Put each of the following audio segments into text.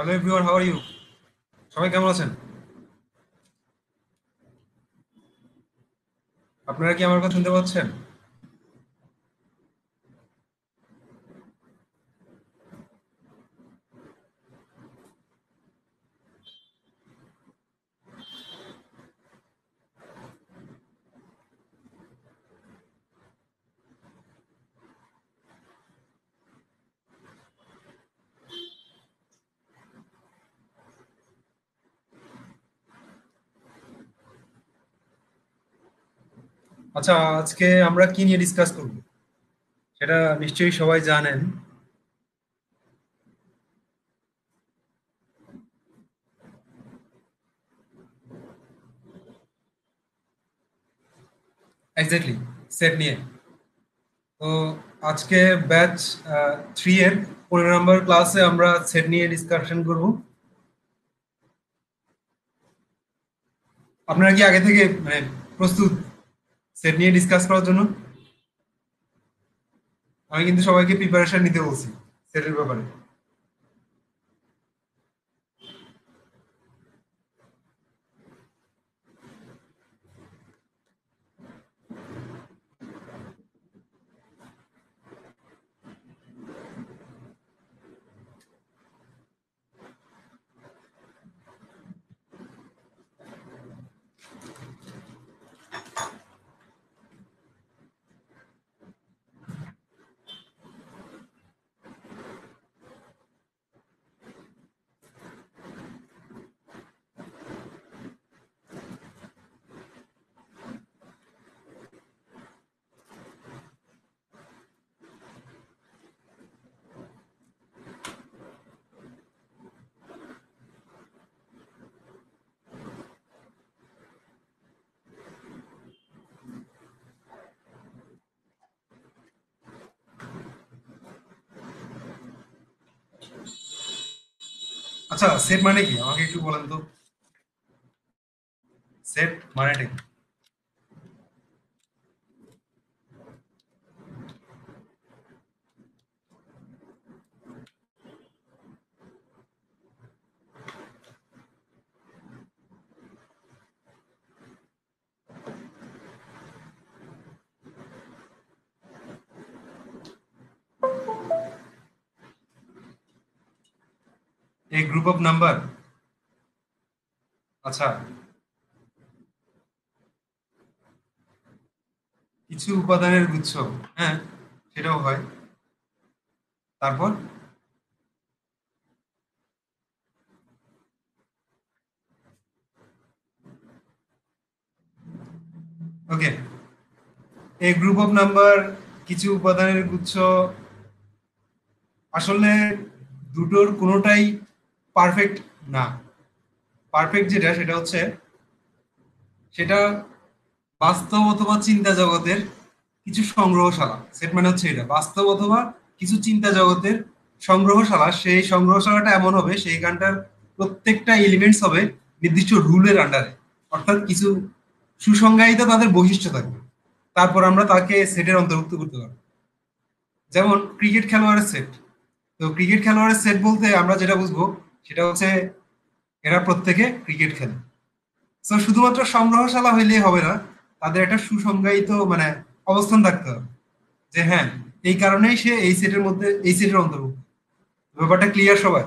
Hello everyone, how are you? সবাই কেমন আছেন? আপনারা কি আমার কথা শুনতে পাচ্ছেন? আচ্ছা, আজকে আমরা কি নিয়ে ডিসকাস করব সেটা নিশ্চয়ই সবাই জানেন। এক্স্যাক্টলি, সেট নিয়ে। তো আজকে ব্যাচ 3 এর 15 নম্বর ক্লাসে আমরা সেট নিয়ে ডিসকাশন করব। আপনারা কি আগে থেকে প্রস্তুত সেট নিয়ে ডিসকাস করার জন্য? আমি কিন্তু সবাইকে প্রিপারেশন নিতে বলছি সেটের ব্যাপারে। আচ্ছা, সেট মানে কি আমাকে একটু বলেন তো। সেট মানেটা কি? এই গ্রুপ অফ নাম্বার। আচ্ছা, কিছু উপাদানের গুচ্ছ। হ্যাঁ, সেটাও হয়। তারপর? ওকে, এই গ্রুপ অফ নাম্বার কিছু উপাদানের গুচ্ছ। আসলে দুটোর কোনোটাই পারফেক্ট না। পারফেক্ট যেটা সেটা হচ্ছে সেটা বাস্তব অথবা চিন্তা জগতের কিছু সংগ্রহশালা। সেট মানে হচ্ছে এটা বাস্তব অথবা কিছু চিন্তা জগতের সংগ্রহশালা। সেই সংগ্রহশালাটা এমন হবে সেইখানটার প্রত্যেকটা এলিমেন্টস হবে নির্দিষ্ট রুলের আন্ডারে, অর্থাৎ কিছু সুসংজ্ঞায়িত তাদের বৈশিষ্ট্য থাকবে। তারপর আমরা তাকে সেটের অন্তর্ভুক্ত করতে পারবো। যেমন ক্রিকেট খেলোয়াড়ের সেট। তো ক্রিকেট খেলোয়াড়ের সেট বলতে আমরা যেটা বুঝবো সেটা হচ্ছে এরা প্রত্যেকে ক্রিকেট খেলে। তো শুধুমাত্র সংগ্রহশালা হইলেই হবে না, তাদের একটা সুসংজ্ঞায়িত অবস্থান থাকতে হবে যে হ্যাঁ, এই কারণেই সে এই সেটের মধ্যে এই সেটের অন্তর্ভুক্ত। ব্যাপারটা ক্লিয়ার সবাই?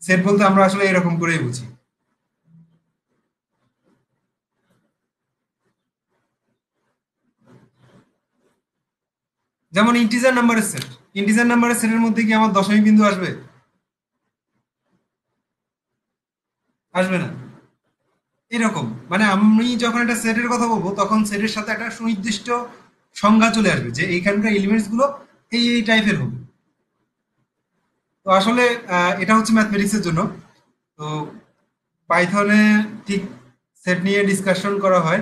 সেট বলতে আমরা আসলে এরকম করেই বুঝি। যেমন ইন্টিজার নাম্বারের সেট। ইন্টিজার নাম্বারের সেটের মধ্যে কি আমার দশমিক বিন্দু আসবে? আসবে না। এরকম আমি যখন একটা সেটের কথা বলবো তখন সেটের সাথে একটা সুনির্দিষ্ট সংজ্ঞা চলে আসবে যে এইখানকার এলিমেন্টস গুলো এই টাইপের হবে। তো আসলে এটা হচ্ছে ম্যাথমেটিক্সের জন্য। তো পাইথনে ঠিক সেট নিয়ে ডিসকাশন করা হয়।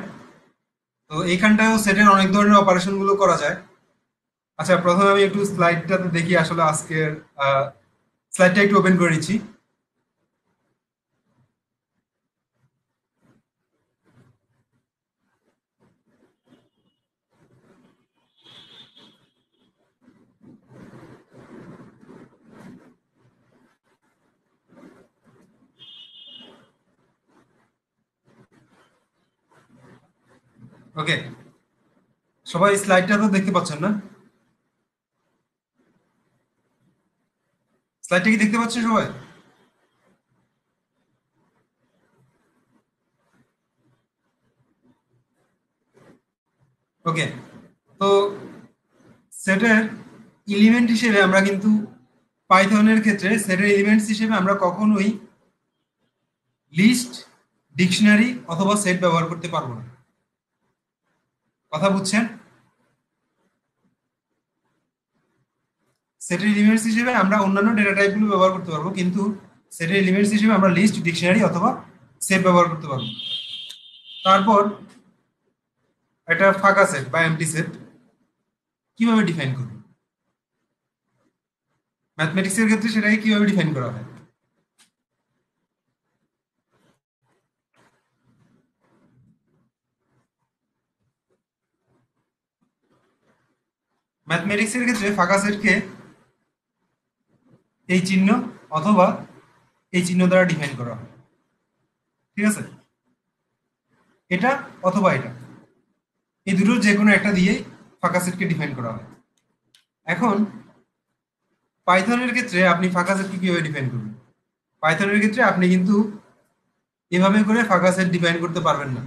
তো এইখানটাও সেটের অনেক ধরনের অপারেশন গুলো করা যায়। আচ্ছা, প্রথমে আমি একটু স্লাইডটাতে দেখি আসলে আজকের স্লাইডটা একটু ওপেন করে নিচ্ছি। ওকে, সবাই স্লাইডটা তো দেখতে পাচ্ছেন না? স্লাইডটা কি দেখতে পাচ্ছেন সবাই? ওকে, তো সেটের এলিমেন্ট হিসেবে আমরা কিন্তু পাইথনের ক্ষেত্রে সেটের এলিমেন্টস হিসেবে আমরা কখনোই লিস্ট, ডিকশনারি অথবা সেট ব্যবহার করতে পারবো না। কথা বুঝছেন? সেটের এলিমেন্টস হিসেবে আমরা অন্যান্য ডেটা টাইপগুলো ব্যবহার করতে পারবো, কিন্তু সেটের এলিমেন্টস হিসেবে আমরা লিস্ট, ডিকশনারি অথবা সেট ব্যবহার করতে পারবো। তারপর একটা ফাঁকা সেট বা এমটি সেট কিভাবে ডিফাইন করব? ম্যাথমেটিক্সের ক্ষেত্রে সেটাকে কিভাবে ডিফাইন করা হয়? ম্যাথমেটিক্সের ক্ষেত্রে ফাঁকা সেটকে এই চিহ্ন অথবা এই চিহ্ন দ্বারা ডিফাইন করা হয়। ঠিক আছে, এটা অথবা এটা, এই দুটোর যে কোনো একটা দিয়েই ফাঁকা সেটকে ডিফাইন করা হয়। এখন পাইথনের ক্ষেত্রে আপনি ফাঁকা সেটকে কিভাবে ডিফাইন করবেন? পাইথনের ক্ষেত্রে আপনি কিন্তু এভাবে করে ফাঁকা সেট ডিফাইন করতে পারবেন না।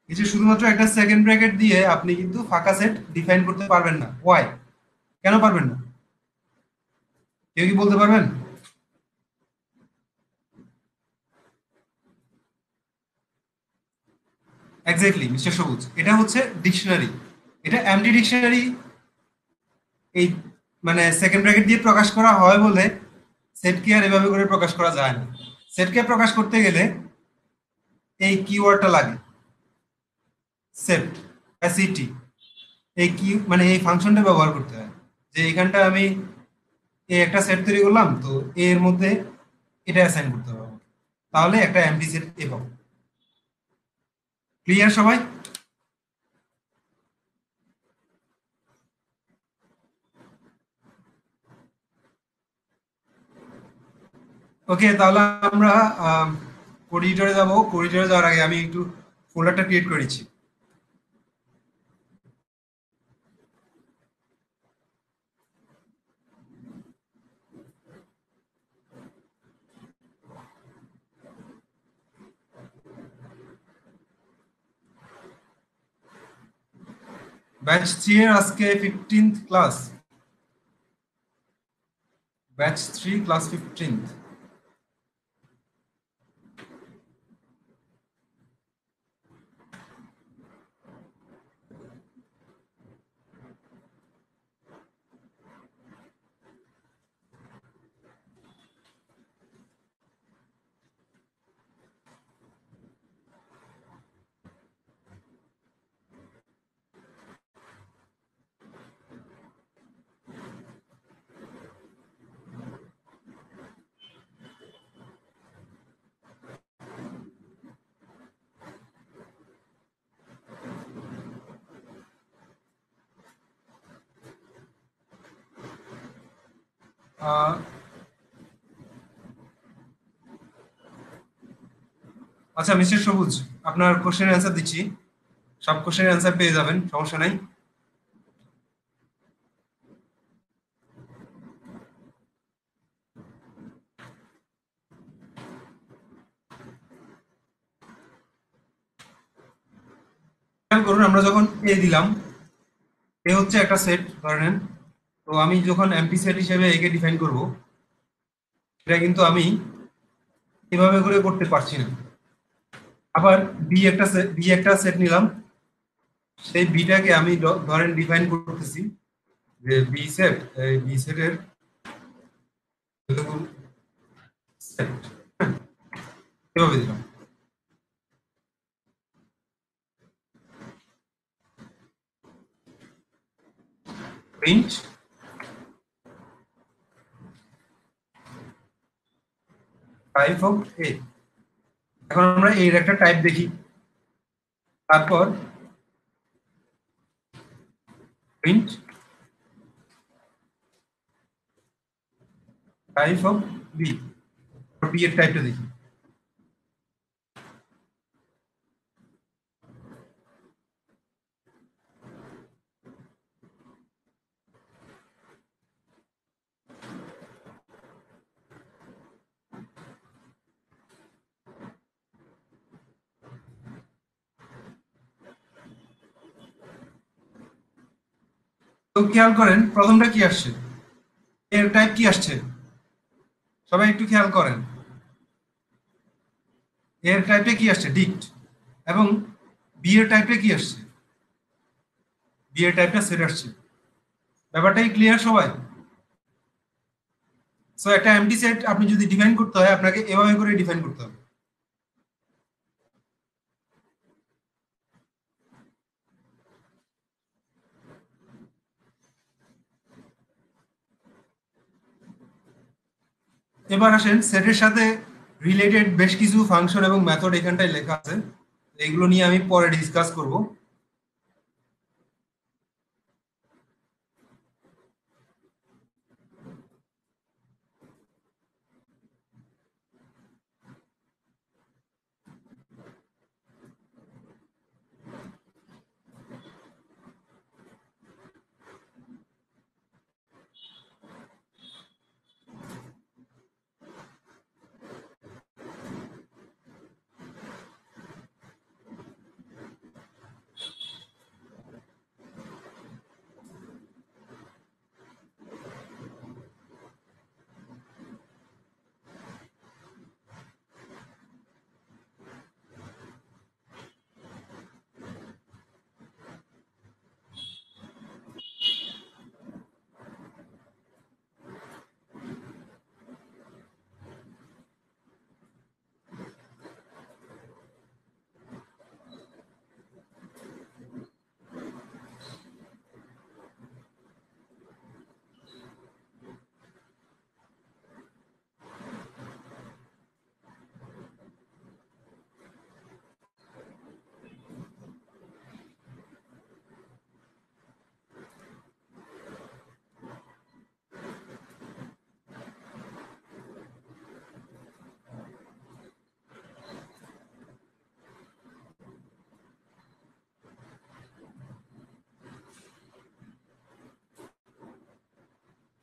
এই যে শুধুমাত্র একটা সেকেন্ড ব্র্যাকেট দিয়ে আপনি কিন্তু ফাঁকা সেট ডিফাইন করতে পারবেন না। ওয়াই? কেন পারবেন না? কেউ কি বলতে পারবেন? এক্স্যাক্টলি মিস্টার সবুজ, এটা হচ্ছে ডিকশনারি। এটা এমডি ডিকশনারি, এই মানে সেকেন্ড ব্র্যাকেট দিয়ে প্রকাশ করা হয় বলে সেটকে আর এভাবে করে প্রকাশ করা যায় না। সেটকে প্রকাশ করতে গেলে এই কিওয়ার্ডটা লাগে, সেট, সিটি। এই কি মানে এই ফাংশনটা ব্যবহার করতে হয়, যে এখানটা আমি এই একটা সেট তৈরি করলাম, তো এর মধ্যে এটা অ্যাসাইন করতে হবে আমাকে। তাহলে একটা এমডি সেট এ পাবো। ক্লিয়ার সবাই? ওকে, তাহলে আমরা কোডিটরে যাব। কোডিটরে যাওয়ার আগে আমি একটু ফোল্ডারটা ক্রিয়েট করেছি। ব্যাচ 3 এর আজকে 15th class. Batch 3 class 15th। আচ্ছা মিস্টার সবুজ, আপনার কোশ্চেনের অ্যান্সার দিচ্ছি। সব কোশ্চেনের অ্যান্সার পেয়ে যাবেন, সমস্যা নাই। খেয়াল করুন, আমরা যখন এ দিলাম, এ হচ্ছে একটা সেট ধরে নেন। তো আমি যখন এমপি সেট হিসেবে একে ডিফাইন করব, এটা কিন্তু আমি এভাবে করে করতে পারছি না। আবার বি একটা সেট নিলাম, সেই বিটাকে আমি ধরেন ডিফাইন করতেছি যে বি সেট, এই বি সেটের সেট এভাবে দিলাম। Print type of A. এখন আমরা এর একটা টাইপ দেখি। তারপর print type of B, B এর টাইপটা দেখি। তো খেয়াল করেন প্রথমটা কি আসছে, এর টাইপ কি আসছে, সবাই একটু খেয়াল করেন। এর টাইপে কি আসছে, ডিক্ট। এবং বি এর টাইপে কি আসছে, বি এর টাইপটা সেট আসছে। ব্যাপারটাই ক্লিয়ার সবাই? সো একটা এমটি সেট আপনি যদি ডিফাইন করতে হয় আপনাকে এভাবে করে ডিফাইন করতে হবে। এবার আসেন সেটের সাথে রিলেটেড বেশ কিছু ফাংশন এবং মেথড এখানটায় লেখা আছে, এগুলো নিয়ে আমি পরে ডিসকাস করব।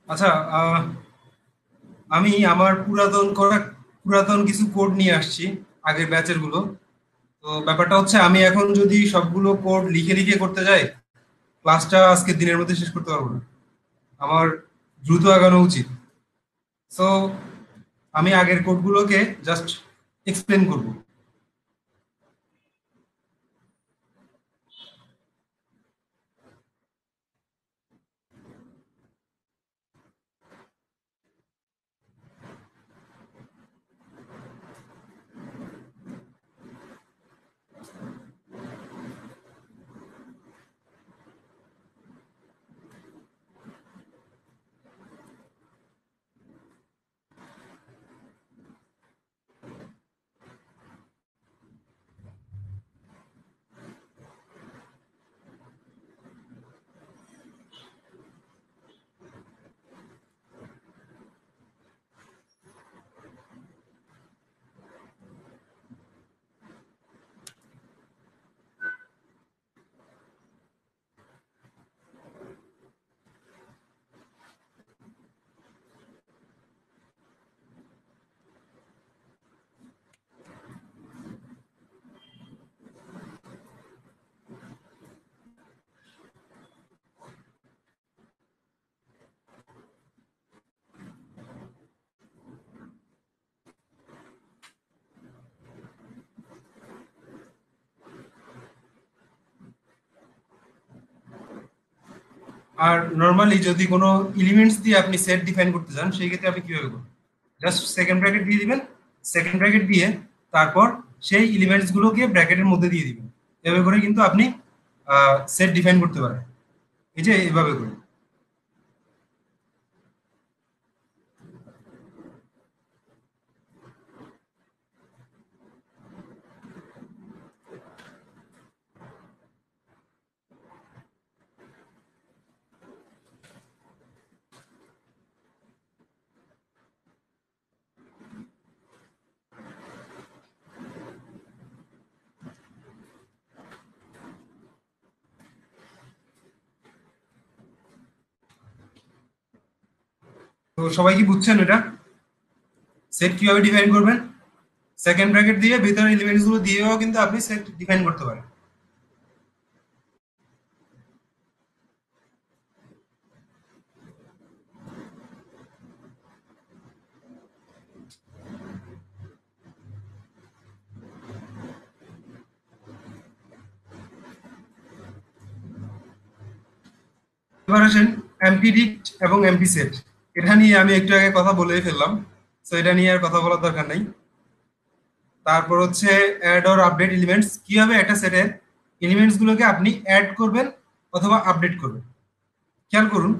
আচ্ছা, আমি আমার পুরাতন কিছু কোড নিয়ে আসছি, আগের ব্যাচের গুলো। তো ব্যাপারটা হচ্ছে আমি এখন যদি সবগুলো কোড লিখে লিখে করতে যাই, ক্লাসটা আজকে দিনের মধ্যে শেষ করতে পারবো না। আমার দ্রুত আগানো উচিত। সো আমি আগের কোডগুলোকে জাস্ট এক্সপ্লেন করব। আর নর্মালি যদি কোনো এলিমেন্টস দিয়ে আপনি সেট ডিফাইন করতে চান সেই ক্ষেত্রে আপনি কিভাবে করবেন? জাস্ট সেকেন্ড ব্র্যাকেট দিয়ে দিবেন, সেকেন্ড ব্র্যাকেট দিয়ে তারপর সেই এলিমেন্টস গুলোকে ব্র্যাকেটের মধ্যে দিয়ে দিবেন। এভাবে করে কিন্তু আপনি সেট ডিফাইন করতে পারেন, এই যে এভাবে করে। তো সবাই কি বুঝছেন এটা, সেট কিভাবে ডিফাইন করবেন? সেকেন্ড ব্র্যাকেট দিয়ে ভিতরে এলিমেন্টস গুলো দিয়েও কিন্তু আপনি সেট ডিফাইন করতে পারেন। এবার আসেন এমপিডিক্ট এবং এমপি সেট। এটা নিয়ে আমি একটু আগে কথা বলেই ফেললাম, তো এটা নিয়ে আর কথা বলার দরকার নাই। তারপর হচ্ছে অ্যাড অর আপডেট এলিমেন্টস। কিভাবে একটা সেটের এলিমেন্টস গুলোকে আপনি অ্যাড করবেন অথবা আপডেট করবেন। খেয়াল করুন,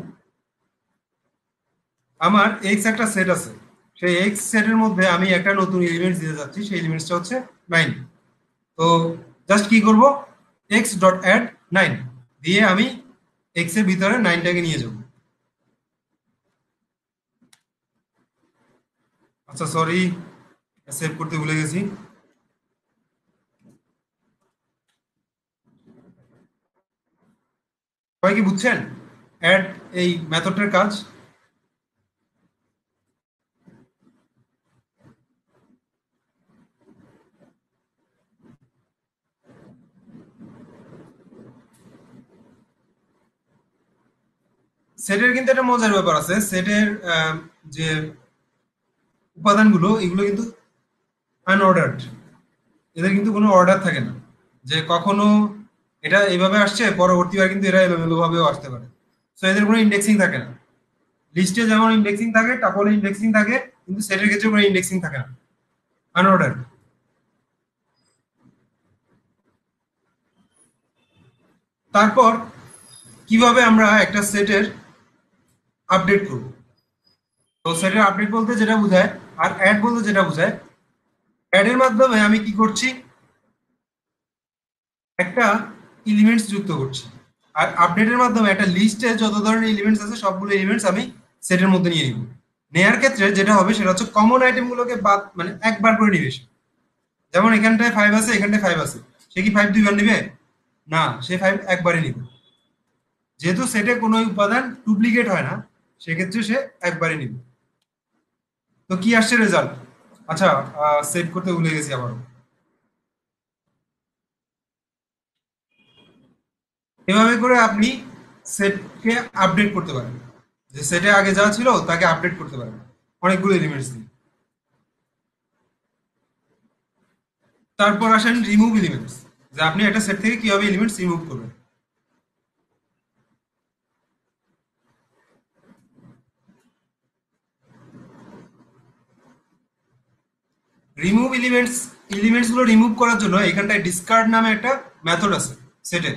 আমার এক্স একটা সেট আছে, সেই এক্স সেটের মধ্যে আমি একটা নতুন এলিমেন্টস দিতে যাচ্ছি, সেই এলিমেন্টসটা হচ্ছে 9। তো জাস্ট কি করব, এক্স ডট অ্যাড 9 দিয়ে আমি এক্স এর ভিতরে 9টাকে নিয়ে যাব। আচ্ছা সরি, সেভ করতে ভুলে গেছি। সবাই কি বুঝছেন অ্যাড এই মেথডটার কাজ? সেটের কিন্তু একটা মজার ব্যাপার আছে। সেটের যে উপাদানগুলো এগুলো কিন্তু আনঅর্ডার্ড, এদের কিন্তু কোনো অর্ডার থাকে না, যে কখনো এটা এইভাবে আসছে পরবর্তীবার কিন্তু এরা এলোমেলো ভাবেও আসতে পারে। তো এদের কোনো ইন্ডেক্সিং থাকে না। লিস্টে যেমন ইন্ডেক্সিং থাকে, টাপলে ইন্ডেক্সিং থাকে, কিন্তু সেটের ক্ষেত্রে কোনো ইন্ডেক্সিং থাকে না, আনঅর্ডার। তারপর কিভাবে আমরা একটা সেটের আপডেট করব? তো সেটের আপডেট বলতে যেটা বোঝায় আর অ্যাড বলতে যেটা বোঝায়, অ্যাড এর মাধ্যমে আমি কি করছি, একটা এলিমেন্টস যুক্ত করছি। আর আপডেটের মাধ্যমে একটা লিস্টে যত ধরনের এলিমেন্টস আছে সবগুলো এলিমেন্টস আমি সেটের মধ্যে নিয়ে নিব। নেয়ার ক্ষেত্রে যেটা হবে সেটা হচ্ছে কমন আইটেম গুলোকে বাদ মানে একবার করে নিবে সে। যেমন এখানটায় 5 আছে, এখানটায় 5 আছে, সে কি 5 দুইবার নিবে? না, সে 5 একবারই নিবে। যেহেতু সেটে কোনো উপাদান ডুপ্লিকেট হয় না, সেক্ষেত্রে সে একবারই নিবে। তো কি আসছে রেজাল্ট? আচ্ছা, সেভ করতে ভুলে গেছি আবার। এভাবে করে আপনি সেটকে আপডেট করতে পারেন, যে সেটে আগে যা ছিল তাকে আপডেট করতে পারেন অনেকগুলো এলিমেন্টস দিয়ে। তারপর আসেন রিমুভ এলিমেন্টস, যে আপনি একটা সেট থেকে কিভাবে এলিমেন্টস রিমুভ করবেন। রিমুভ এলিমেন্টস, এলিমেন্টস গুলো রিমুভ করার জন্য এখানটায় ডিসকার্ড নামে একটা মেথড আছে সেটে।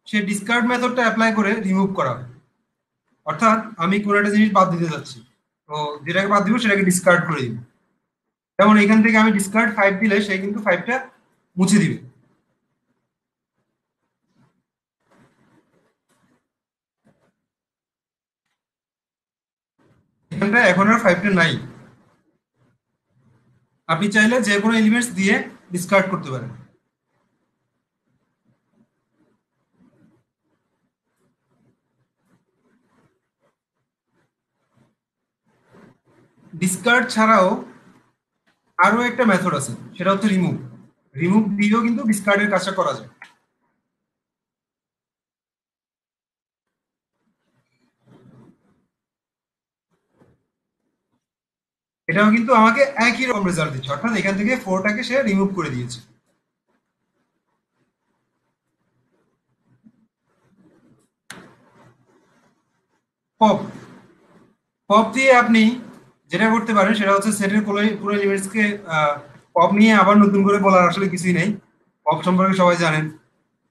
সেই ডিসকার্ড মেথডটা অ্যাপ্লাই করে রিমুভ করা হয়। অর্থাৎ আমি কোনো একটা জিনিস বাদ দিতে যাচ্ছি, তো যেটাকে বাদ দিব সেটাকে ডিসকার্ড করে দিব। যেমন এখান থেকে আমি ডিসকার্ড 5 দিলে সে কিন্তু 5টা মুছে দিবে। এখানটা এখন আর 5টা নাই। আপনি চাইলে যে কোনো এলিমেন্টস দিয়ে ডিসকার্ড করতে পারেন। ডিসকার্ড ছাড়াও আরো একটা মেথড আছে, সেটা হচ্ছে রিমুভ। রিমুভ দিয়েও কিন্তু ডিসকার্ডের কাজটা করা যায়। এটাও কিন্তু আমাকে একই রকম রেজাল্ট দিচ্ছে, অর্থাৎ এখান থেকে 4টাকে সে রিমুভ করে দিয়েছে। পপ, পপ দিয়ে আপনি যেটা করতে পারেন সেটা হচ্ছে সেটের পুরো পুরো এলিমেন্টসকে পপ নিয়ে আবার নতুন করে বলার আসলে কিছুই নেই। পপ সম্পর্কে সবাই জানেন,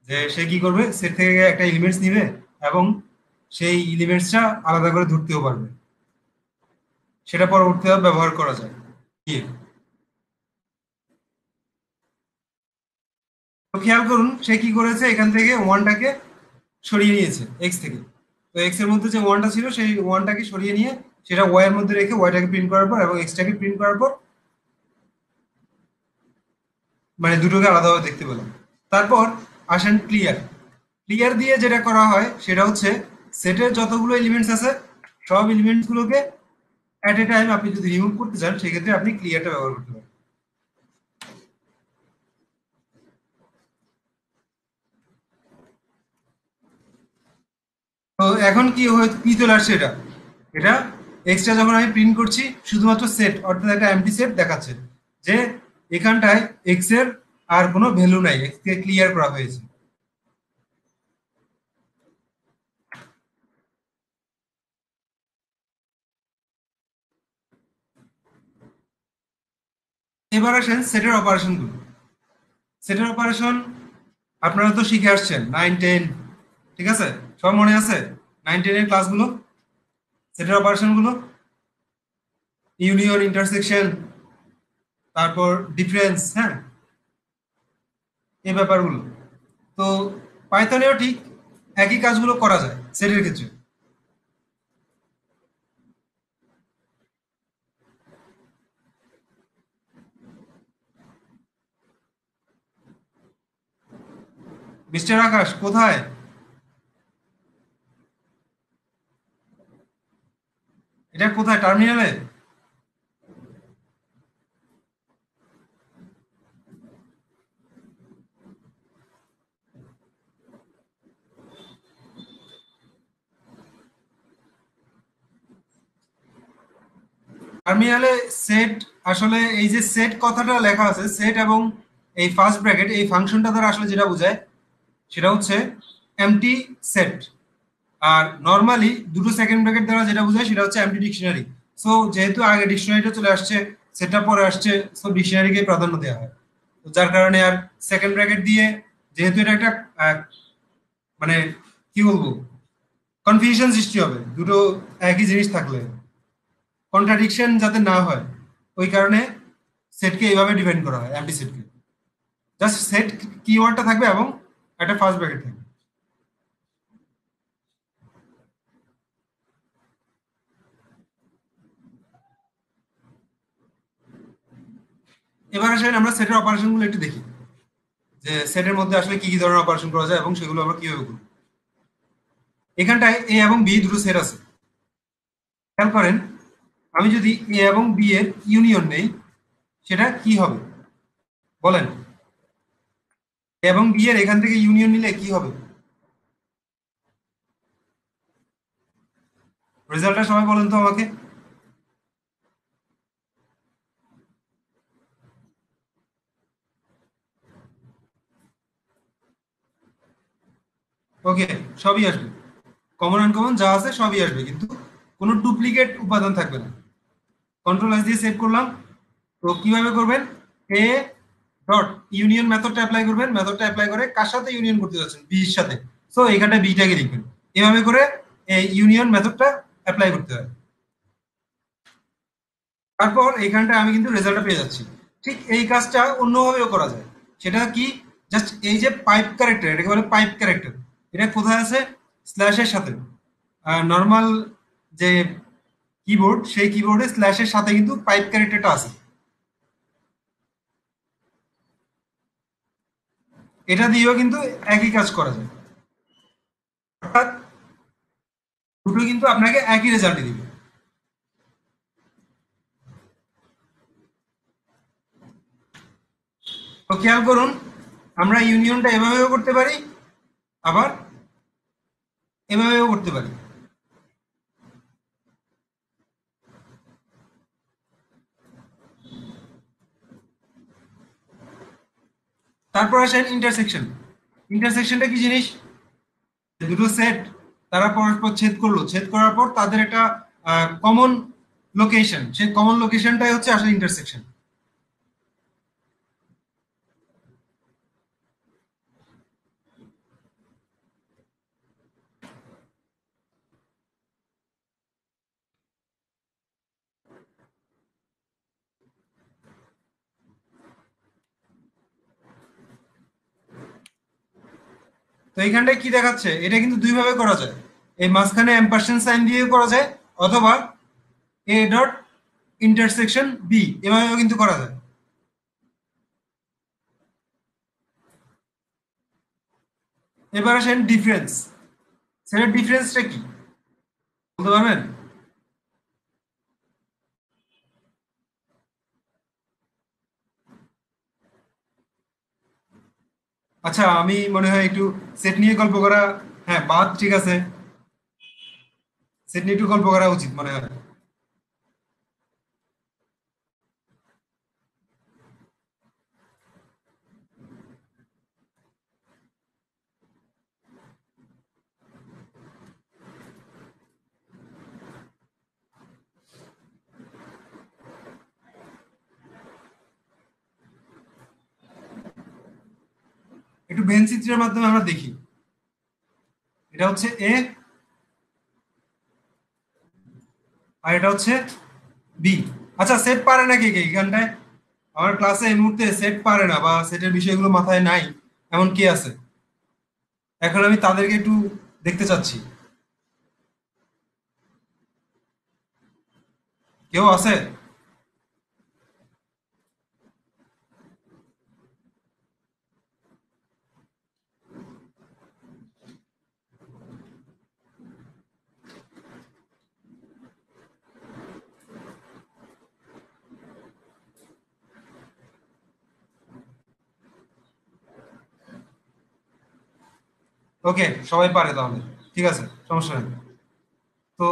যে সে কি করবে, সেট থেকে একটা এলিমেন্টস নিবে এবং সেই এলিমেন্টসটা আলাদা করে ধরতেও পারবে, সেটা পরবর্তীতে ব্যবহার করা যায়। দিয়ে তো খেয়াল করুন সে কি করেছে, এখান থেকে ওয়ানটাকে সরিয়ে নিয়েছে এক্স থেকে। তো এক্স এর মধ্যে যে ওয়ানটা ছিল সেই ওয়ানটাকে সরিয়ে নিয়ে সেটা ওয়াই এর মধ্যে রেখে ওয়াইটাকে প্রিন্ট করার পর এবং এক্সটাকে প্রিন্ট করার পর মানে দুটোকে আলাদাভাবে দেখতে পেলাম। তারপর আসেন ক্লিয়ার। ক্লিয়ার দিয়ে যেটা করা হয় সেটা হচ্ছে সেটের যতগুলো এলিমেন্টস আছে সব এলিমেন্টস গুলোকে অ্যাট এ টাইম আপনি যদি রিমুভ করতে চান সেক্ষেত্রে আপনি ক্লিয়ারটা ব্যবহার করতে পারেন। তো এখন কি চলে আসছে, এটা এটা এক্সট্রা যখন আমি প্রিন্ট করছি শুধুমাত্র সেট অর্থাৎ একটা এমটি সেট দেখাচ্ছে, যে এখানটায় এক্স এর আর কোনো ভ্যালু নাই, এক্স কে ক্লিয়ার করা হয়েছে। এবার আসেন সেটের অপারেশনগুলো। সেটের অপারেশন আপনারা তো শিখে আসছেন 9 10, ঠিক আছে? সব মনে আছে 9 10 এর ক্লাসগুলো, সেটের অপারেশনগুলো, ইউনিয়ন, ইন্টারসেকশন, তারপর ডিফারেন্স, হ্যাঁ, এই ব্যাপারগুলো। তো পাইথনেও ঠিক একই কাজগুলো করা যায় সেটের ক্ষেত্রে। মিস্টার আকাশ কোথায়? এটা কোথায়, টার্মিনালে? টার্মিনালে সেট, আসলে এই যে সেট কথাটা লেখা আছে, সেট এবং এই ফার্স্ট ব্র্যাকেট এই ফাংশনটা দ্বারা আসলে যেটা বোঝায় সেটা হচ্ছে এমটি সেট। আর নর্মালি দুটো সেকেন্ড ব্র্যাকেট দ্বারা যেটা বোঝায় সেটা হচ্ছে এমটি ডিকশনারি। সো যেহেতু আগে ডিকশনারিটা চলে আসছে, সেটটা পরে আসছে, সো ডিকশনারিকে প্রাধান্য দেওয়া হয়। তো যার কারণে আর সেকেন্ড ব্র্যাকেট দিয়ে, যেহেতু এটা একটা মানে কি বলবো, কনফিউশন সৃষ্টি হবে দুটো একই জিনিস থাকলে, কন্ট্রাডিকশন যাতে না হয়, ওই কারণে সেটকে এইভাবে ডিফাইন করা হয়, এমটি সেটকে। জাস্ট সেট কিওয়ার্ডটা থাকবে এবং একটা ফার্স্ট ব্র্যাকেট থাকবে। এবার আসলে আমরা সেটের অপারেশনগুলো একটু দেখি, যে সেটের মধ্যে আসলে কি কি ধরনের অপারেশন করা যায় এবং সেগুলো আমরা কিভাবে করব। এখানটায় এ এবং বি দুটো সেট আছে, খেয়াল করেন। আমি যদি এ এবং বি এর ইউনিয়ন নেই, সেটা কি হবে বলেন? এ এবং বি এর এখান থেকে ইউনিয়ন নিলে কি হবে? রেজাল্টটা সবাই বলেন তো আমাকে। ওকে, সবই আসবে, কমন আনকমন যা আছে সবই আসবে, কিন্তু কোনো ডুপ্লিকেট উপাদান থাকবে না। কন্ট্রোল এস দিয়ে সেভ করলাম। তো কিভাবে করবেন? এ ডট ইউনিয়ন মেথডটা অ্যাপ্লাই করবেন, মেথডটা অ্যাপ্লাই করে কার সাথে ইউনিয়ন করতে যাচ্ছেন, বির সাথে। সো এখানটা বিটাকে লিখবেন, এভাবে করে এই ইউনিয়ন মেথডটা অ্যাপ্লাই করতে হয়। তারপর এইখানটা আমি কিন্তু রেজাল্টটা পেয়ে যাচ্ছি। ঠিক এই কাজটা অন্যভাবেও করা যায়। সেটা কি? জাস্ট এই যে পাইপ ক্যারেক্টার, এটাকে বলে পাইপ ক্যারেক্টার, এটা কোথায় আছে? স্ল্যাশের সাথে। নর্মাল যে কিবোর্ড, সেই কিবোর্ডে স্ল্যাশের সাথে কিন্তু পাইপ ক্যারেক্টারটা আছে। এটা দিয়েও কিন্তু একই কাজ করা যায়। অর্থাৎ দুটো কিন্তু আপনাকে একই রেজাল্ট দিবে। তো খেয়াল করুন, আমরা ইউনিয়নটা এভাবেও করতে পারি, আবার এভাবেও করতে পারি। তারপর আসেন ইন্টারসেকশন। ইন্টারসেকশনটা কি জিনিস? দুটো সেট তারা পরস্পর ছেদ করলো, ছেদ করার পর তাদের একটা কমন লোকেশন, সেই কমন লোকেশনটাই হচ্ছে আসলে ইন্টারসেকশন। তো এইখানটায় কি দেখাচ্ছে, এটা কিন্তু দুই ভাবে করা যায়। এই মাঝখানে এম্পারসেন্ট সাইন দিয়ে করা যায়, অথবা এ ডট ইন্টারসেকশন বি, এভাবেও কিন্তু করা যায়। এবার আসেন ডিফারেন্স। সেটার ডিফারেন্সটা কি বলতে পারবেন? আচ্ছা, আমি মনে হয় একটু সেট নিয়ে গল্প করা, হ্যাঁ বাদ, ঠিক আছে, সেট নিয়ে একটু গল্প করা উচিত মনে হয়। একটু ভেন চিত্রের মাধ্যমে আমরা দেখি। এটা হচ্ছে এ আর এটা হচ্ছে বি। আচ্ছা, সেট পারে না কে কে এখানটায়? আমার ক্লাসে এই মুহূর্তে সেট পারে না বা সেটের বিষয়গুলো মাথায় নাই এমন কে আছে? এখন আমি তাদেরকে একটু দেখতে চাচ্ছি। কেউ আছে? ওকে, সবাই পারে তাহলে। ঠিক আছে, সমস্যা নেই। তো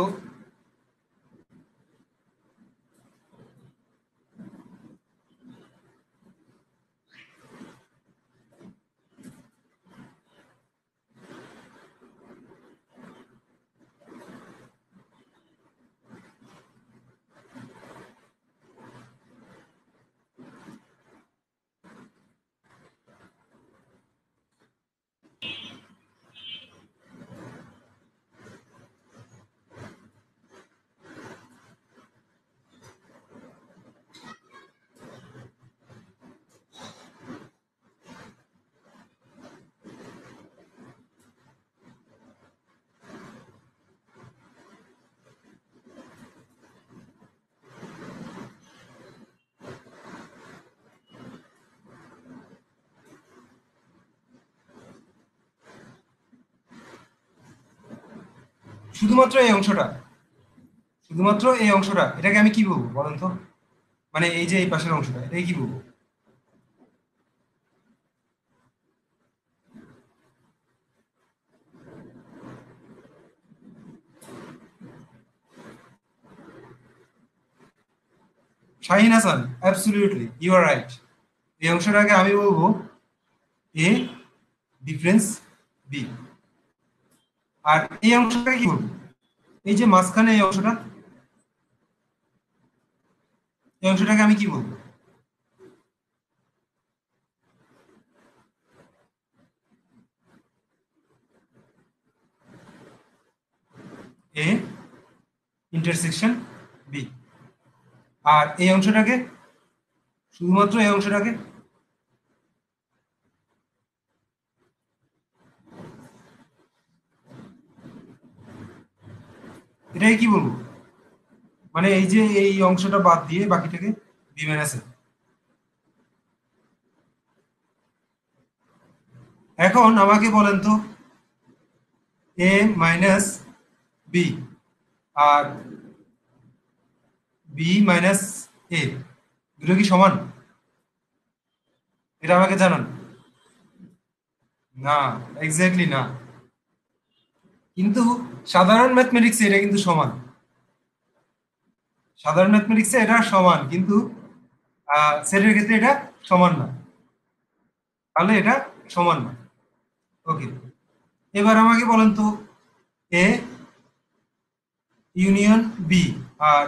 শুধুমাত্র এই অংশটা, শুধুমাত্র এই অংশটা, এটাকে আমি কি বলবো বলেন তো? মানে এই যে এই পাশের অংশটা, এটাকে কি বলবো? Shahin Hasan, absolutely you are right. এই অংশটাকে আমি বলবো এ ডিফারেন্স বি। আর এই অংশটাকে কি বলবো? এই যে মাঝখানে এই অংশটা, এই অংশটাকে আমি কি বলবো? এ ইন্টারসেকশন বি। আর এই অংশটাকে, শুধুমাত্র এই অংশটাকে, এটাকে কি বলবো? মানে এই যে এই অংশটা বাদ দিয়ে বাকিটাকে বি মাইনাস এ। এখন আমাকে বলেন তো, এ মাইনাস বি আর বি মাইনাস এ দুটো কি সমান? এটা আমাকে জানান। না, এক্স্যাক্টলি না। কিন্তু সাধারণ ম্যাথমেটিক্সে এটা কিন্তু সমান। সাধারণ ম্যাথমেটিক্সে এটা সমান, কিন্তু সেটের ক্ষেত্রে এটা সমান না। তাহলে এটা সমান না। ওকে, এবার আমাকে বলেন তো, এ ইউনিয়ন বি আর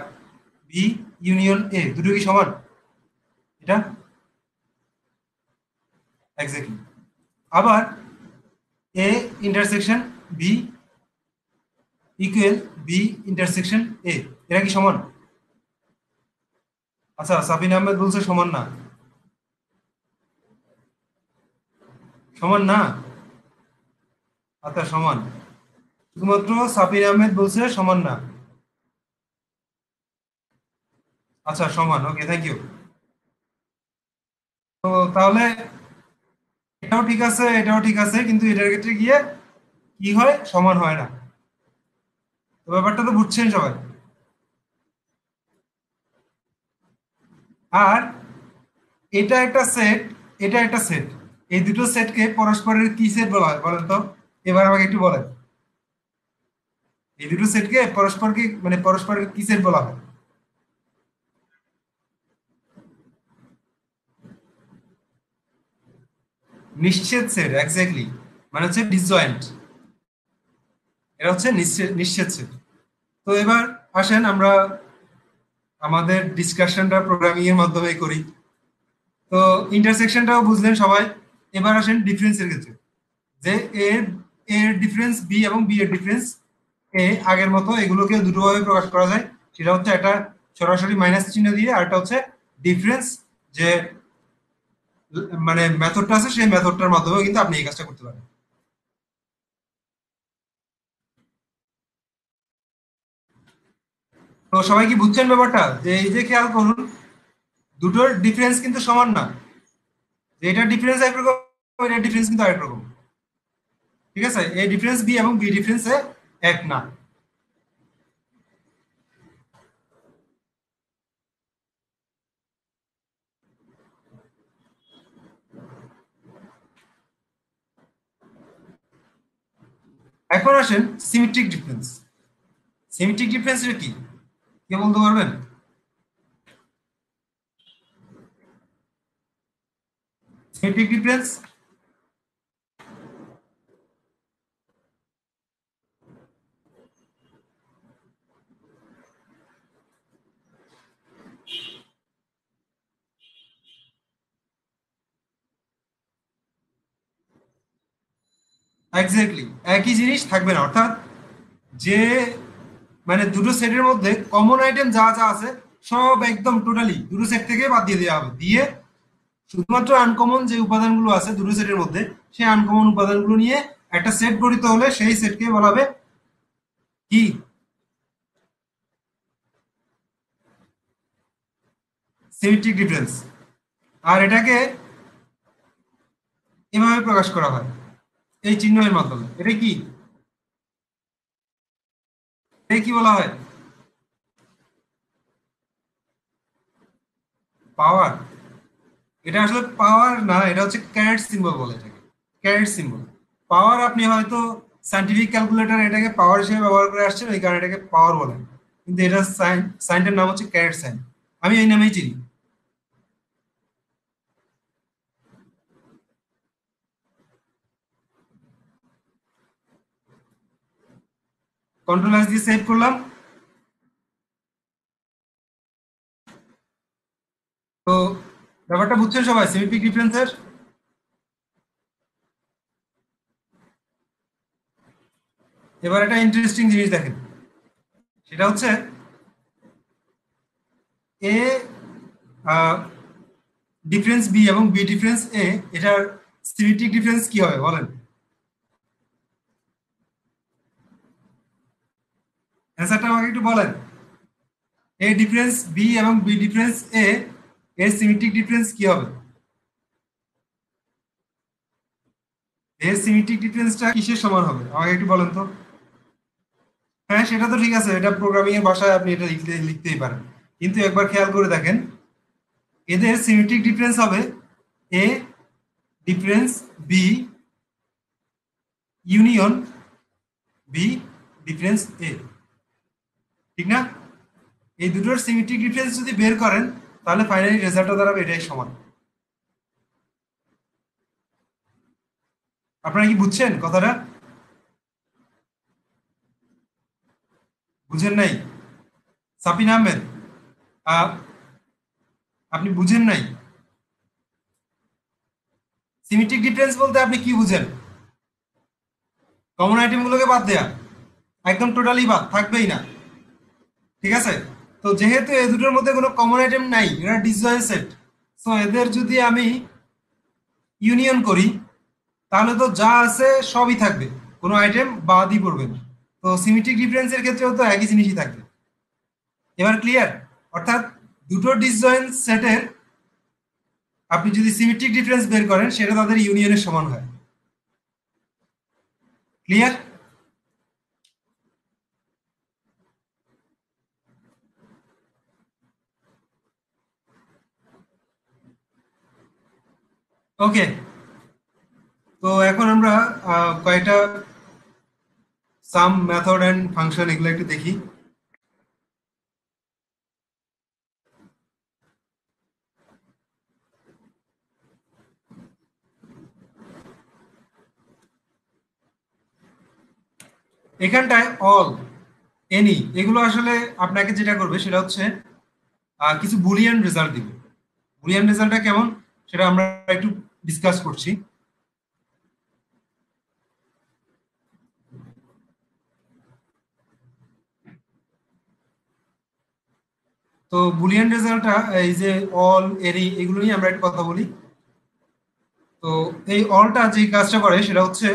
বি ইউনিয়ন এ দুটো কি সমান? এটা এক্স্যাক্টলি। আবার A intersection B equal B intersection A, এরা কি সমান? আচ্ছা, সাবিন আহমেদ বলছে সমান না। সমান না? আচ্ছা, সমান। শুধুমাত্র সাবিন আহমেদ বলছে সমান না। আচ্ছা, সমান। ওকে, থ্যাংক ইউ। তো তাহলে এটাও ঠিক আছে, এটাও ঠিক আছে, কিন্তু এটার ক্ষেত্রে গিয়ে কি হয়? সমান হয় না। তো ব্যাপারটা তো বুঝছেন সবাই। আর এটা একটা সেট, এটা একটা সেট। এই দুটো সেটকে পরস্পরের কি সেট বলা হয় বলেন তো? এবার আমাকে একটু বলেন, এই দুটো সেটকে পরস্পরকে মানে পরস্পরের কি সেট বলা হয়? নিশ্চিত সেট, এক্স্যাক্টলি। মানে হচ্ছে ডিসজয়েন্ট। এটা হচ্ছে নিশ্চিত নিশ্চিত সেট। তো এবার আসেন আমরা আমাদের ডিসকাশনটা প্রোগ্রামিং এর মাধ্যমে করি। তো ইন্টারসেকশনটাও বুঝলেন সবাই। এবার আসেন ডিফারেন্সের ক্ষেত্রে, যে এর এর ডিফারেন্স বি এবং বি এর ডিফারেন্স এ, আগের মতো এগুলোকে দুটো ভাবে প্রকাশ করা যায়। সেটা হচ্ছে একটা সরাসরি মাইনাস চিহ্ন দিয়ে, আর একটা হচ্ছে ডিফারেন্স, যে মানে মেথডটা আছে সেই মেথডটার মাধ্যমে কিন্তু আপনি এই কাজটা করতে পারেন। তো সবাই কি বুঝছেন ব্যাপারটা, যে এই যে খেয়াল করুন, দুটোর ডিফারেন্স কিন্তু সমান না, যে এটার ডিফারেন্স একরকম, এটার ডিফারেন্স কিন্তু আরেক রকম। ঠিক আছে, এই ডিফারেন্স বি এবং বি ডিফারেন্স এক না। এখন আসেন সিমেট্রিক ডিফারেন্স। সিমেট্রিক ডিফারেন্স কি, কে বলতে পারবেন? সিমেট্রিক ডিফারেন্স এক্স্যাক্টলি একই জিনিস থাকবে না, অর্থাৎ যে মানে দুটো সেটের মধ্যে কমন আইটেম যা যা আছে সব একদম টোটালি দুটো সেট থেকে বাদ দিয়ে দেওয়া হবে, দিয়ে শুধুমাত্র আনকমন যে উপাদানগুলো আছে দুটো সেটের মধ্যে, সেই আনকমন উপাদানগুলো নিয়ে একটা সেট গঠিত হলে সেই সেটকে বলা হবে কি, সিমেট্রিক ডিফারেন্স। আর এটাকে এভাবে প্রকাশ করা হয় এই চিহ্নের মাধ্যমে। এটা কি, এটা কি বলা হয়? পাওয়ার। এটা আসলে পাওয়ার না, এটা হচ্ছে ক্যারেট সিম্বল বলে এটাকে, ক্যারেট সিম্বল। পাওয়ার আপনি হয়তো সাইন্টিফিক ক্যালকুলেটর এটাকে পাওয়ার হিসেবে ব্যবহার করে আসছেন, ওই কারণে এটাকে পাওয়ার বলেন, কিন্তু এটা সাইনটার নাম হচ্ছে ক্যারেট সাইন। আমি এই নামেই চিনি। কন্ট্রোল এস দিয়ে সেভ করলাম। তো ব্যাপারটা বুঝছেন সবাই সিমেট্রিক ডিফারেন্সের? এবার একটা ইন্টারেস্টিং জিনিস দেখেন, সেটা হচ্ছে এ ডিফারেন্স বি এবং বি ডিফারেন্স এ, এটার সিমেট্রিক ডিফারেন্স কি হবে বলেন? অ্যান্সারটা আমাকে একটু বলেন। এ ডিফারেন্স বি এবং বি ডিফারেন্স এ, এর সিমেট্রিক ডিফারেন্স কি হবে? এর সিমেট্রিক ডিফারেন্সটা কিসের সমান হবে আমাকে একটু বলেন তো। হ্যাঁ, সেটা তো ঠিক আছে, এটা প্রোগ্রামিং এর ভাষায় আপনি এটা লিখতেই পারেন, কিন্তু একবার খেয়াল করে দেখেন, এদের সিমেট্রিক ডিফারেন্স হবে A difference B union B difference A, ঠিক না? এই দুটোর সিমেট্রিক ডিফারেন্স যদি বের করেন, তাহলে ফাইনালি রেজাল্টটা দাঁড়াবে এটাই সমান। আপনারা কি বুঝছেন কথাটা? বুঝেন নাই? সাপিন আহমেদ, আহ, আপনি বুঝেন নাই? সিমেট্রিক ডিফারেন্স বলতে আপনি কি বুঝেন? কমন আইটেম গুলোকে বাদ দেয়া, একদম টোটালি বাদ, থাকবেই না। ঠিক আছে, তো যেহেতু এই দুটোর মধ্যে কোনো কমন আইটেম নাই, এরা ডিসজয়েন্ট সেট, তো এদের যদি আমি ইউনিয়ন করি, তাহলে তো যা আছে সবই থাকবে, কোনো আইটেম বাদই পড়বে না। তো সিমেট্রিক ডিফারেন্সের ক্ষেত্রেও তো একই জিনিসই থাকবে। এবার ক্লিয়ার? অর্থাৎ দুটো ডিসজয়েন্ট সেটের আপনি যদি সিমেট্রিক ডিফারেন্স বের করেন, সেটা তাদের ইউনিয়নের সমান হয়। ক্লিয়ার? ওকে, তো এখন আমরা কয়েকটা সাম মেথড এন্ড ফাংশন এগুলো একটু দেখি। এখানটায় অল, এনি, এগুলো আসলে আপনাকে যেটা করবে সেটা হচ্ছে কিছু বুলিয়ান রেজাল্ট দিবে। বুলিয়ান রেজাল্টটা কেমন সেটা আমরা একটু ডিসকাস করছি। তো বুলিয়ান রেজাল্টটা এই যে অল এরি এগুলো নিয়ে আমরা একটু কথা বলি। তো এই অলটা যে কাজটা করে সেটা হচ্ছে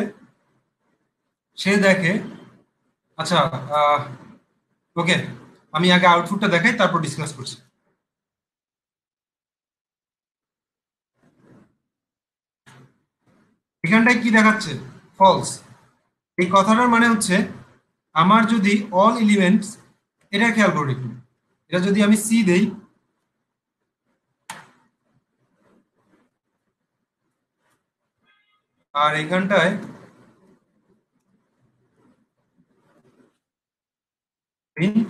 সে দেখে, আচ্ছা, ওকে, আমি আগে আউটপুটটা দেখাই তারপর ডিসকাস করছি। এখানটায় কি দেখাচ্ছে? ফলস। এই কথাটার মানে হচ্ছে আমার যদি অল এলিমেন্টস, এটা খেয়াল করি একটু, এটা যদি আমি সি দেই আর এখানটায় প্রিন্ট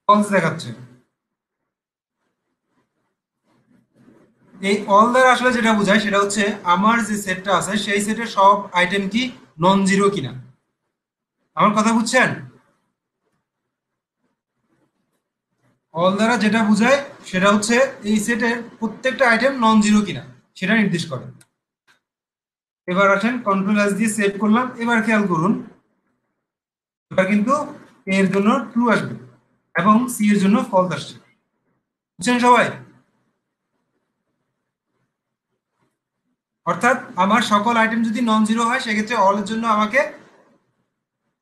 ফলস দেখাচ্ছে, এই অল দ্বারা আসলে যেটা বোঝায় সেটা হচ্ছে আমার যে সেটটা আছে সেই সেটের সব আইটেম কি নন জিরো কিনা। আমার কথা বুঝছেন? অল দ্বারা যেটা বোঝায় সেটা হচ্ছে এই সেটের প্রত্যেকটা আইটেম নন জিরো কিনা সেটা নির্দেশ করে। এবার আসেন কন্ট্রোল এস দিয়ে সেভ করলাম, এবার খেয়াল করুন এবার কিন্তু A এর জন্য ট্রু আসবে এবং সি এর জন্য ফলস আসছে। বুঝছেন সবাই? অর্থাৎ আমার সকল আইটেম যদি নন জিরো হয় সেক্ষেত্রে অল এর জন্য আমাকে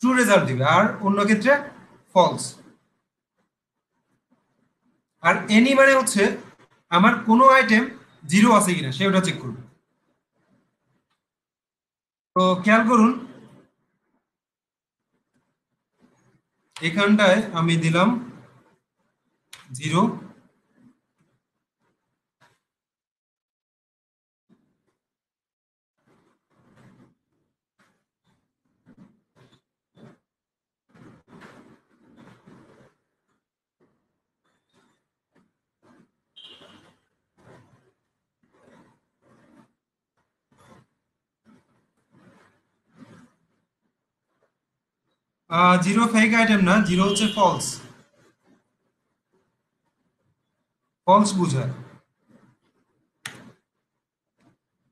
ট্রু রেজাল্ট দিবে আর অন্য ক্ষেত্রে ফলস। আর এনি মানে হচ্ছে আমার কোনো আইটেম জিরো আছে কিনা সে ওটা চেক করবে। তো খেয়াল করুন এখানটায় আমি দিলাম জিরো। 0 ফেক আইটেম না, জিরো হচ্ছে ফলস। ফলস বোঝায়।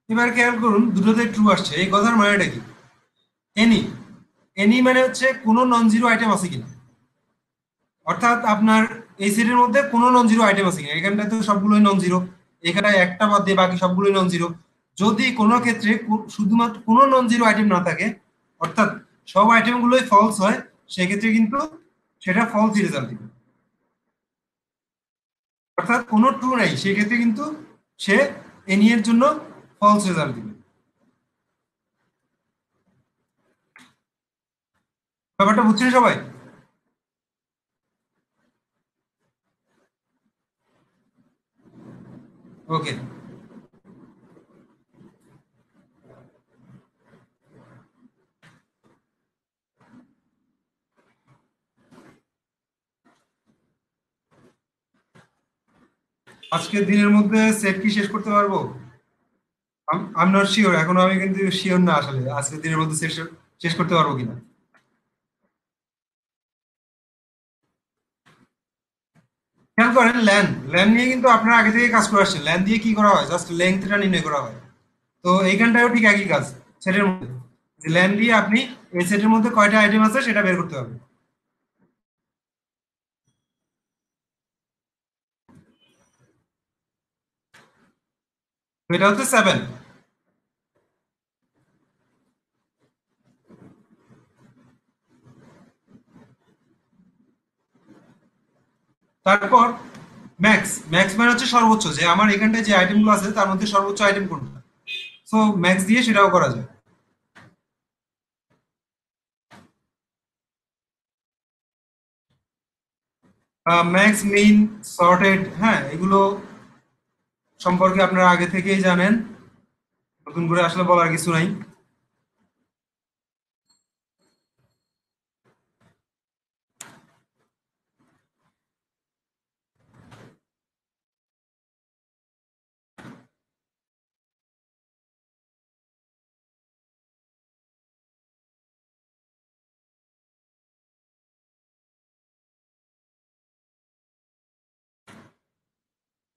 এবার খেয়াল করুন দুটোতে ট্রু আসছে, এই কথার মানেটা কি? এনি, এনি মানে হচ্ছে কোনো নন জিরো আইটেম আছে কিনা, অর্থাৎ আপনার এই সেটের মধ্যে কোনো নন জিরো আইটেম আছে কিনা। এখানটায় তো সবগুলোই নন জিরো, এখানটায় একটা বাদ দিয়ে বাকি সবগুলোই নন জিরো। যদি কোনো ক্ষেত্রে শুধুমাত্র কোনো নন জিরো আইটেম না থাকে, অর্থাৎ সব আইটেম গুলোই ফলস হয়, সেক্ষেত্রে কিন্তু সেটা ফলস রেজাল্ট দিবে। অর্থাৎ কোনো ট্রু নাই সেক্ষেত্রে কিন্তু সে এনি এর জন্য ফলস রেজাল্ট দিবে। ব্যাপারটা বুঝছেন সবাই? ওকে। আজকের দিনের মধ্যে সেট কি শেষ করতে পারবো? আই এম নট শিওর, এখনো আমি কিন্তু শিওর না আসলে আজকের দিনের মধ্যে শেষ শেষ করতে পারবো কিনা। খেয়াল করেন ল্যান, ল্যান নিয়ে কিন্তু আপনারা আগে থেকে কাজ করে আসছেন। ল্যান দিয়ে কি করা হয়? জাস্ট লেন্থটা নির্ণয় করা হয়। তো এইখানটাও ঠিক একই কাজ সেটের মধ্যে, যে ল্যান দিয়ে আপনি এই সেটের মধ্যে কয়টা আইটেম আছে সেটা বের করতে হবে। তো এটা হচ্ছে 7। তারপর ম্যাক্স, ম্যাক্স মানে হচ্ছে সর্বোচ্চ, যে আমার এখানটায় যে আইটেমগুলো আছে তার মধ্যে সর্বোচ্চ আইটেম কোনটা। সো ম্যাক্স দিয়ে সেটাও করা যায়। ম্যাক্স, মিন, সর্টেড, হ্যাঁ এগুলো সম্পর্কে আপনারা আগে থেকেই জানেন, নতুন করে আসলে বলার কিছু নাই।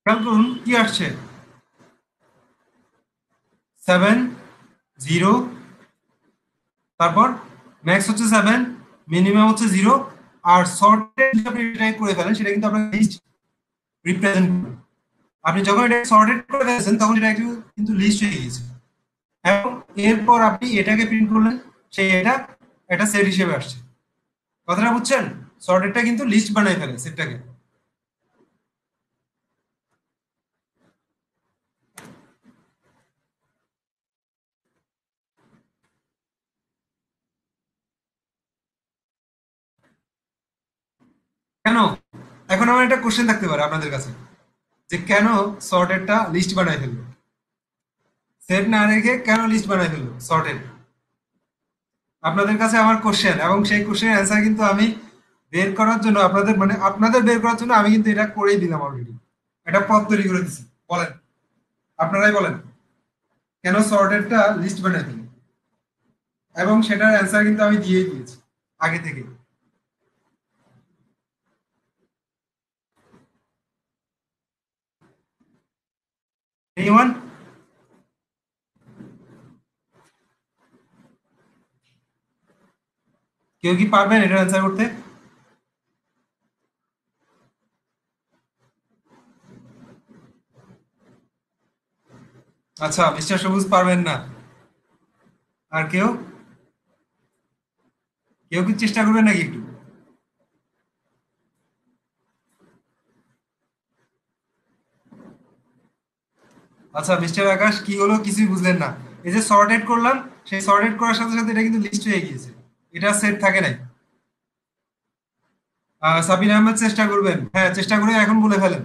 খেয়াল করুন কি আসছে, 7 0, তারপর ম্যাক্স হচ্ছে 7, মিনিমাম হচ্ছে 0, আর সর্টেড আপনি এটা করে ফেলেন সেটা কিন্তু আপনার লিস্ট রিপ্রেজেন্ট করবে। আপনি যখন এটা সর্টেড করে ফেলেছেন তখন এটা কিন্তু লিস্ট হয়ে গিয়েছে, এবং এরপর আপনি এটাকে প্রিন্ট করলেন, সেই এটা একটা সেট হিসেবে আসছে। কথাটা বুঝছেন? সর্টেডটা কিন্তু লিস্ট বানাই ফেলে সেটটাকে। কেন? এখন আমার একটা কোশ্চেন থাকতে পারে আপনাদের কাছে, যে কেন সর্টেডটা লিস্ট বানাই ফেললো, সেট না রেখে কেন লিস্ট বানাই ফেললো সর্টেড? আপনাদের কাছে আমার কোশ্চেন, এবং সেই কোশ্চেনের অ্যান্সার কিন্তু আমি বের করার জন্য আপনাদের মানে আপনাদের বের করার জন্য আমি কিন্তু এটা করেই দিলাম অলরেডি, এটা পথ তৈরি করে দিচ্ছি। বলেন, আপনারাই বলেন কেন সর্টেডটা লিস্ট বানাই ফেললো, এবং সেটার অ্যান্সার কিন্তু আমি দিয়েই দিয়েছি আগে থেকে। এনিওয়ান? কেউ কি পারবেন এটার অ্যান্সার করতে? আচ্ছা, মিস্টার সবুজ পারবেন না, আর কেউ? কেউ কি চেষ্টা করবেন নাকি একটু? আচ্ছা মিস্টার আকাশ, কি হলো কিছুই বুঝলেন না? এই যে সর্টেড করলাম, সেই সর্টেড করার সাথে সাথে এটা কিন্তু লিস্ট হয়ে গিয়েছে, এটা সেট থাকে নাই। সাবিন আহমেদ চেষ্টা করবেন, হ্যাঁ চেষ্টা করে এখন বলে ফেলেন।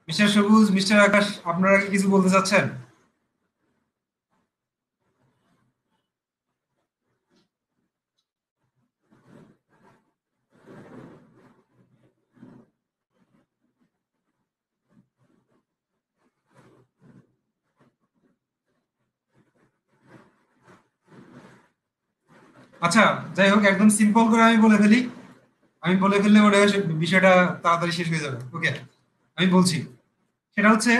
মিস্টার সবুজ, মিস্টার আকাশ, আপনারা কি কিছু বলতে চাচ্ছেন? আচ্ছা, যাই হোক, একদম সিম্পল করে আমি বলে ফেলি, আমি বলে ফেললে মনে হয় বিষয়টা তাড়াতাড়ি শেষ হয়ে যাবে। ওকে, আমি বলছি, সেটা হচ্ছে,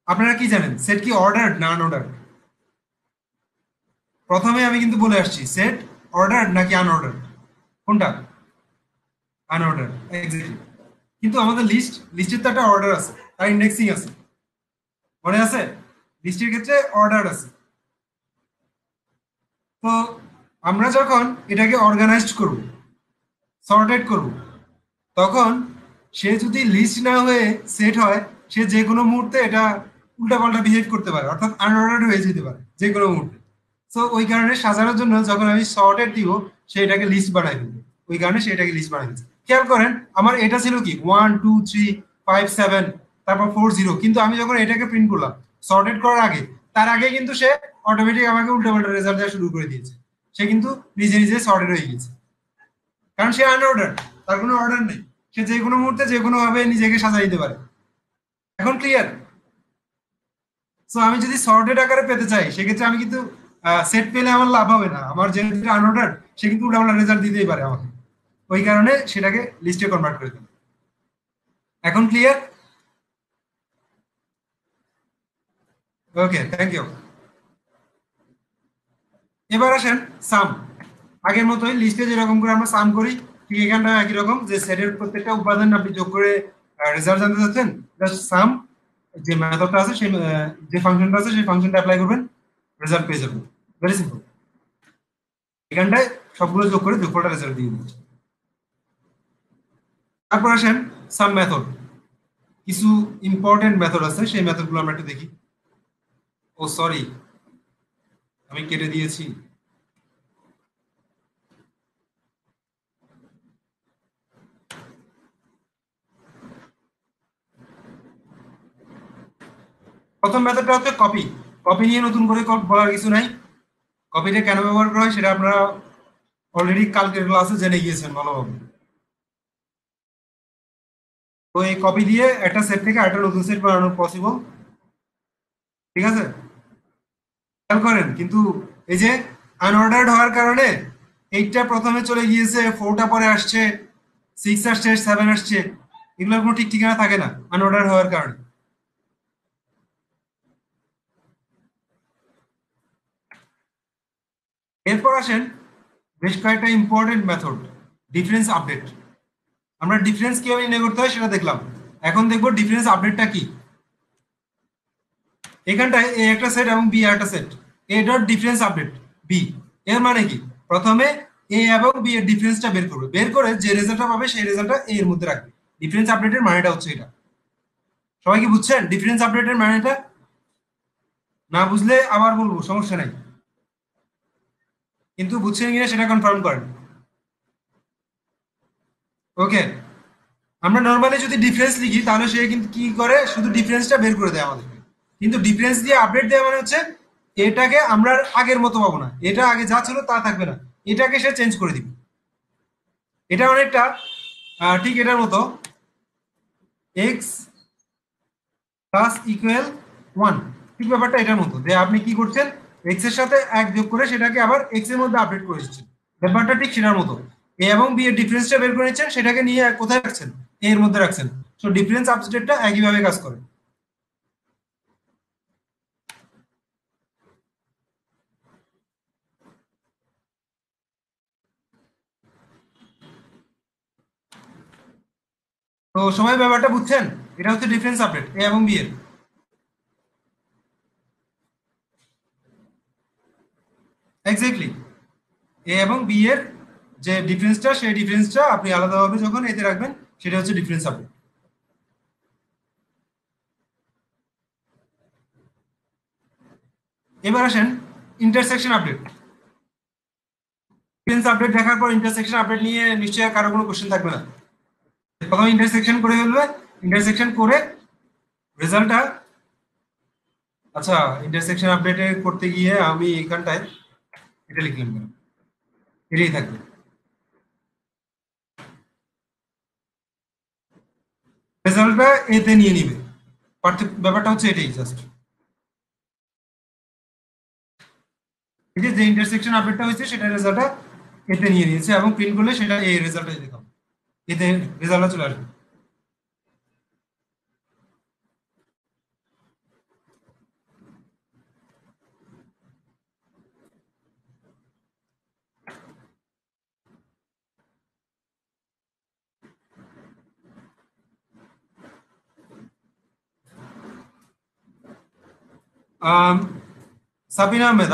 আপনারা কি জানেন সেট কি অর্ডার্ড না আনঅর্ডার্ড? প্রথমে আমি কিন্তু বলে আসছি সেট অর্ডার্ড নাকি আনঅর্ডার্ড, কোনটা? Unordered, exactly. কিন্তু আমাদের লিস্টের তো একটা অর্ডার আছে, তার ইন্ডেক্সিং আছে, মনে আছে? লিস্টের ক্ষেত্রে অর্ডার আছে। তো আমরা যখন এটাকে অর্গানাইজড করব, সর্টেড করব, তখন সে যদি লিস্ট না হয়ে সেট হয়, সে যে কোনো মুহূর্তে এটা উল্টাপাল্টা বিহেভ করতে পারে, অর্থাৎ আনঅর্ডার্ড হয়ে যেতে পারে যে কোনো মুহূর্তে। তো ওই কারণে সাজানোর জন্য যখন আমি সর্টেড দিব, সেটাকে লিস্ট বানাই দিবে, ওই কারণে সেটাকে লিস্ট বানাই দিচ্ছে। খেয়াল করেন, আমার এটা ছিল কি 1 2 3 5 7, তারপর 4 0, কিন্তু আমি যখন এটাকে প্রিন্ট করলাম সর্টেড করার আগে, তার আগে কিন্তু সে অটোমেটিক আমাকে উল্টাপাল্টা রেজাল্ট দেওয়া শুরু করে দিয়েছে, সে কিন্তু নিজে নিজে সর্টেড হয়ে গেছে, কারণ সে আনঅর্ডার, তার কোনো অর্ডার নেই, সে যে কোনো মুহূর্তে যে কোনো ভাবে নিজেকে সাজাই দিতে পারে। এখন ক্লিয়ার? সো আমি যদি সর্টেড আকারে পেতে চাই, সেক্ষেত্রে আমি কিন্তু সেট পেলে আমার লাভ হবে না, আমার যে আনঅর্ডার সে কিন্তু উল্টাপাল্টা রেজাল্ট দিতেই পারে আমাকে, ওই কারণে সেটাকে লিস্টে কনভার্ট করে দিই। এখন ক্লিয়ার? Okay, thank you. এবার আসেন সাম। আগের মতোই লিস্টে যেরকম করে আমরা সাম করি, ঠিক এখানটা একই রকম, যে সেটের প্রত্যেকটা উপাদান আপনি যোগ করে রেজাল্ট জানতে চাচ্ছেন, জাস্ট সাম, যে মেথডটা আছে সেই যে ফাংশনটা আছে সেই ফাংশনটা অ্যাপ্লাই করবেন, রেজাল্ট পেয়ে যাবেন। Very simple. এখানটায় সবগুলো যোগ করে যোগফলটা রেজাল্ট দিয়ে দিচ্ছি। তারপর আসেন সাম মেথড। কিছু ইম্পর্টেন্ট মেথড আছে, সেই মেথডগুলো আমরা একটু দেখি। ও সরি, আমি কেটে দিয়েছি। প্রথম মেথডটা হচ্ছে কপি। কপি নিয়ে নতুন করে বলার কিছু নাই। কপিটা কেন ব্যবহার করা হয় সেটা আপনারা অলরেডি কালকের ক্লাসে জেনে গিয়েছেন ভালোভাবে। তো এই কপি দিয়ে একটা সেট থেকে আরেকটা নতুন সেট বানানো পসিবল। ঠিক আছে, খেয়াল করেন কিন্তু এই যে আনঅর্ডার্ড হওয়ার কারণে এইটটা প্রথমে চলে গিয়েছে, ফোরটা পরে আসছে, সিক্স আসছে, সেভেন আসছে, এগুলোর কোনো ঠিক ঠিকানা থাকে না আনঅর্ডার হওয়ার কারণে। এরপর আসেন বেশ কয়েকটা ইম্পর্টেন্ট মেথড, ডিফারেন্স আপডেট। আমরা ডিফারেন্স কিভাবে নির্ণয় করতে হয় সেটা দেখলাম, এখন দেখবো ডিফারেন্স আপডেটটা কি। এখানটায় এ একটা সেট এবং বি একটা set, A dot difference update B. এর মানে কি, প্রথমে এ এবং বি এর ডিফারেন্সটা বের করবে, বের করে যে রেজাল্টটা পাবে সেই রেজাল্টটা এ এর মধ্যে রাখবে। ডিফারেন্স আপডেটের মানেটা হচ্ছে এটা। সবাই কি বুঝছেন ডিফারেন্স আপডেটের মানেটা? না বুঝলে আবার বলবো, সমস্যা নাই, কিন্তু বুঝছেন কিনা সেটা কনফার্ম করেন। ওকে, আমরা নর্মালি যদি ডিফারেন্স লিখি তাহলে সে কিন্তু কি করে, শুধু ডিফারেন্সটা বের করে দেয় আমাদেরকে। কিন্তু ডিফারেন্স দিয়ে আপডেট দেওয়া মানে হচ্ছে এটাকে আমরা আর আগের মতো পাবো না, এটা আগে যা ছিল তা থাকবে না, এটাকে সে চেঞ্জ করে দিবে। এটা অনেকটা ঠিক এটার মতো, এক্স প্লাস ইকুয়াল ওয়ান। ঠিক ব্যাপারটা এটার মতো যে আপনি কি করছেন, এক্স এর সাথে এক যোগ করে সেটাকে আবার এক্স এর মধ্যে আপডেট করে দিচ্ছেন। ব্যাপারটা ঠিক সেটার মতো, এ এবং বি এর ডিফারেন্সটা বের করে নিচ্ছেন, সেটাকে নিয়ে কোথায় রাখছেন, এ এর মধ্যে রাখছেন। সো ডিফারেন্স আপডেটটা একইভাবে কাজ করে। তো সবাই ব্যাপারটা বুঝছেন, এটা হচ্ছে ডিফারেন্স আপডেট এ এবং বি এর। এক্স্যাক্টলি, এ এবং বি এর যে ডিফারেন্সটা, সেই ডিফারেন্সটা আপনি আলাদাভাবে যখন এতে রাখবেন সেটা হচ্ছে ডিফারেন্স আপডেট। এবার আসেন ইন্টারসেকশন আপডেট। ডিফারেন্স আপডেট দেখার পর ইন্টারসেকশন আপডেট নিয়ে নিশ্চয়ই কারো কোনো কোশ্চেন থাকবে না। প্রথমে ইন্টারসেকশন করে ফেলবে, ইন্টারসেকশন করে রেজাল্টটা, আচ্ছা ইন্টারসেকশন আপডেটে করতে গিয়ে আমি এখানটায় এটা লিখলাম কেন, এটাই থাকবে। রেজাল্টটা এতে নিয়ে নিবে, ব্যাপারটা হচ্ছে এটাই জাস্ট। এই যে যে ইন্টারসেকশন আপডেটটা হয়েছে সেটা রেজাল্টটা এতে নিয়ে নিয়েছে এবং প্রিন্ট করলে সেটা এই রেজাল্টটাই দেখাবে, এতে রেজাল্টটা চলে আসবে। আম, সাবিনা আহমেদ,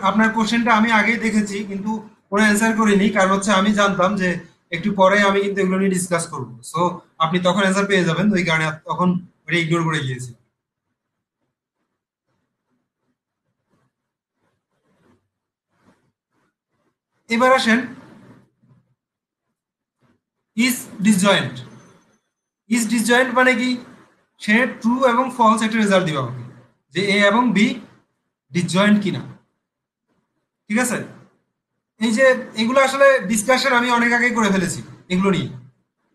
আপনার কোশ্চেনটা আমি আগেই দেখেছি কিন্তু কোনো অ্যান্সার করিনি, কারণ হচ্ছে আমি জানতাম যে একটু পরে আমি কিন্তু এগুলো নিয়ে ডিসকাস করবো, সো আপনি তখন অ্যান্সার পেয়ে যাবেন, ওই কারণে তখন ওটা ইগনোর করে গিয়েছি। এবার আসেন ইজ ডিসজয়েন্ট। ইজ ডিসজয়েন্ট মানে কি, সে ট্রু এবং ফলস একটা রেজাল্ট দিবে আমাকে, যে এ এবং বি ডিসজয়েন্ট কিনা। ঠিক আছে, এই যে এগুলো আসলে ডিসকাশন আমি অনেক আগে করে ফেলেছি এগুলো নিয়ে,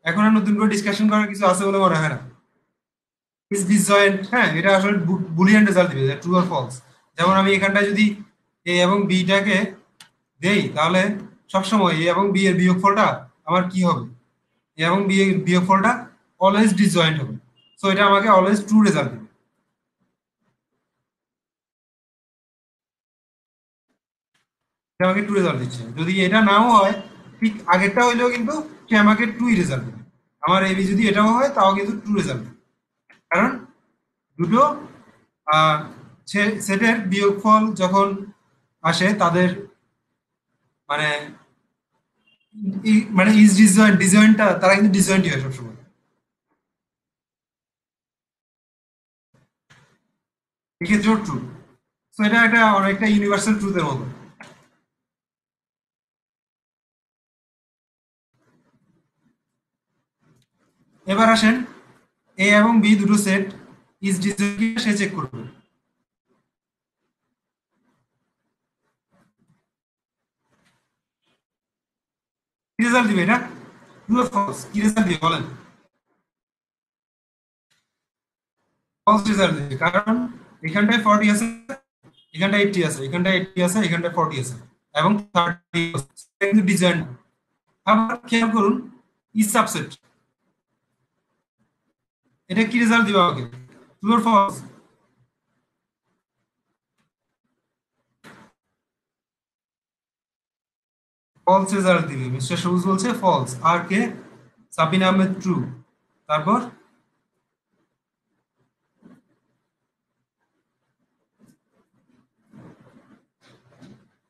এখন আর নতুন করে ডিসকাশন করার কিছু আছে বলে মনে হয় না। ইজ ডিসজয়েন্ট, হ্যাঁ এটা আসলে বুলিয়ান রেজাল্ট দিবে, ট্রু আর ফলস। যেমন আমি এখানটায় যদি এ এবং বিটাকে দেই তাহলে সবসময় এ এবং বি এর বিয়োগফলটা আমার কি হবে, এ এবং বি এর বিয়োগফলটা অলওয়েজ ডিসজয়েন্ট হবে। সো এটা আমাকে অলওয়েজ ট্রু রেজাল্ট দিবে, এটা আমাকে ট্রু রেজাল্ট দিচ্ছে। যদি এটা নাও হয়, ঠিক আগেরটা হইলেও কিন্তু সে আমাকে ট্রুই রেজাল্ট দিবে। আমার এবি যদি এটাও হয় তাও কিন্তু ট্রু রেজাল্ট দিবে, কারণ দুটো সেটের বিয়োগফল যখন আসে তাদের মানে মানে ইজ ডিসজয়েন্ট, ডিসজয়েন্টটা তারা কিন্তু ডিসজয়েন্টই হয় সবসময়। এক্ষেত্রেও ট্রু। তো এটা একটা অনেকটা ইউনিভার্সাল ট্রুথের মতো। এবার আসেন এ এবং বি দুটো সেট ইজ ডিসজয়েন্ট সে চেক করবে। কি রেজাল্ট দিবে এটা? True or false? কি রেজাল্ট দিবে বলেন? ফলস রেজাল্ট দিবে, কারণ এখানটায় 40 আছে, এখানটায় 80 আছে, এখানটায় 80 আছে, এখানটায় 40 আছে এবং 30 আছে, কিন্তু ডিজাইন। আবার খেয়াল করুন, ইজ সাবসেট, এটা কি রেজাল্ট দিবে আমাকে? True or false? False result দিবে। মিস্টার সবুজ বলছে ফলস, আর কে? সাবিন আহমেদ ট্রু। তারপর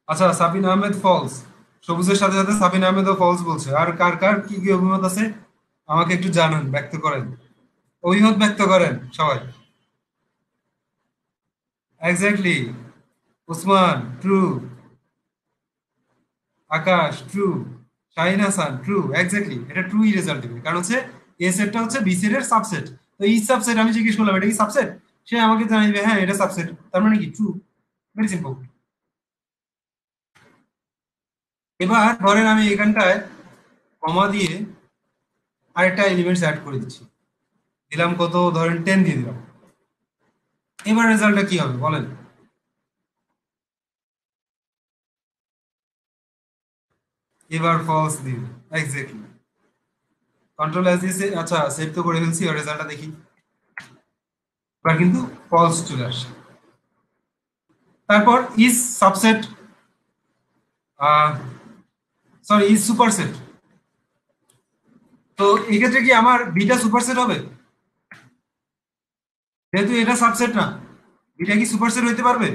আচ্ছা, সাবিন আহমেদ ফলস, সবুজের সাথে সাথে সাবিন আহমেদও ফলস বলছে। আর কার কার কি কি অভিমত আছে আমাকে একটু জানান, ব্যক্ত করেন, অভিমত ব্যক্ত করেন সবাই। Exactly, Usman true, Akash true, Shahin Hasan true. Exactly, এটা ট্রুই রেজাল্ট দিবে, কারণ হচ্ছে এ সেটটা হচ্ছে বি সেটের সাবসেট। তো এই সাবসেট আমি জিজ্ঞেস করলাম এটা কি সাবসেট, সে আমাকে জানিয়ে দিবে হ্যাঁ এটা সাবসেট, তার মানে কি ট্রু। Very simple. এবার ধরেন আমি এখানটায় কমা দিয়ে আরেকটা এলিমেন্টস অ্যাড করে দিচ্ছি, দিলাম কত, ধরেন 10 দিয়ে দিলাম। এবার রেজাল্টটা কি হবে বলেন? এবার ফলস দিবে। এক্স্যাক্টলি, কন্ট্রোল এস দিয়েছে, আচ্ছা সেভ তো করে ফেলছি, আর রেজাল্টটা দেখি। এবার কিন্তু ফলস চলে আসে। তারপর is subset, sorry is superset. তো এই ক্ষেত্রে কি আমার বিটা সুপারসেট হবে? যেহেতু এটা সাবসেট না, বিটা কি সুপারসেট হইতে পারবে?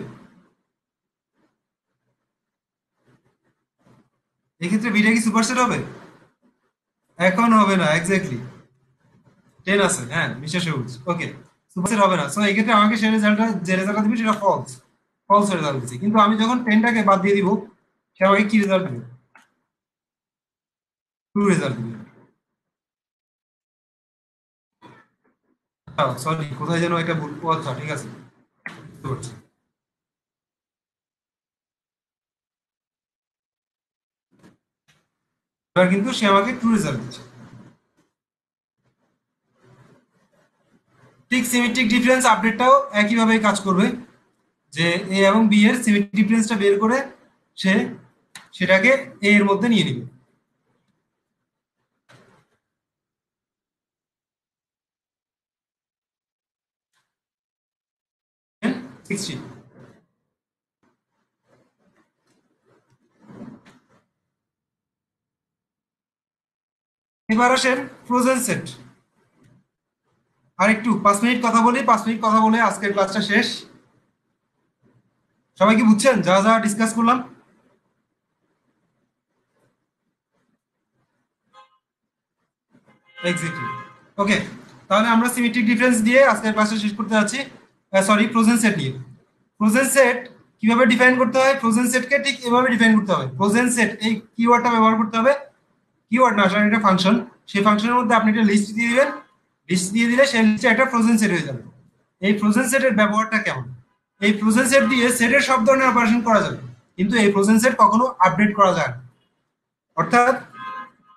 এক্ষেত্রে বিটা কি সুপারসেট হবে? এখন হবে না। এক্স্যাক্টলি, 10 আছে, হ্যাঁ মিস্টার সবুজ, ওকে। সুপারসেট হবে না, সো এই ক্ষেত্রে আমাকে সেই রেজাল্টটা, যে রেজাল্টটা দিবে সেটা ফলস, ফলস রেজাল্ট দিচ্ছে। কিন্তু আমি যখন 10টাকে বাদ দিয়ে দিব, সে আমাকে কি রেজাল্ট দিবে? ট্রু রেজাল্ট দিবে। সরি, কোথায় যেন একটা ভুল, ও আচ্ছা ঠিক আছে, বুঝতে পারছি। এবার কিন্তু সে আমাকে ট্রু রেজাল্ট দিচ্ছে। ঠিক সিমেট্রিক ডিফারেন্স আপডেটটাও একইভাবে কাজ করবে, যে এ এবং বি এর সিমেট্রিক ডিফারেন্সটা বের করে সে সেটাকে এ এর মধ্যে নিয়ে নিবে। 60। এবার আসেন ফ্রোজেন সেট। আর একটু 5 মিনিট কথা বলি, 5 মিনিট কথা বলে আজকের ক্লাসটা শেষ। সবাই কি বুঝছেন যা যা ডিসকাস করলাম? এক্স্যাক্টলি, ওকে। তাহলে আমরা সিমেট্রিক ডিফারেন্স দিয়ে আজকের ক্লাসটা শেষ করতে যাচ্ছি। সরি, ফ্রোজেন সেট নিয়ে। ফ্রোজেন সেট কিভাবে ডিফাইন করতে হয়? ফ্রোজেন সেটকে ঠিক এভাবে ডিফাইন করতে হবে। ফ্রোজেন সেট, এই কিওয়ার্ডটা ব্যবহার করতে হবে। কিওয়ার্ড না, আসলে একটা ফাংশন। সেই ফাংশনের মধ্যে আপনি একটা লিস্ট দিয়ে দিবেন, লিস্ট দিয়ে দিলে সেই লিস্টে একটা ফ্রোজেন সেট হয়ে যাবে। এই ফ্রোজেন সেটের ব্যবহারটা কেমন? এই ফ্রোজেন সেট দিয়ে সেটের সব ধরনের অপারেশন করা যাবে, কিন্তু এই ফ্রোজেন সেট কখনো আপডেট করা যায় না। অর্থাৎ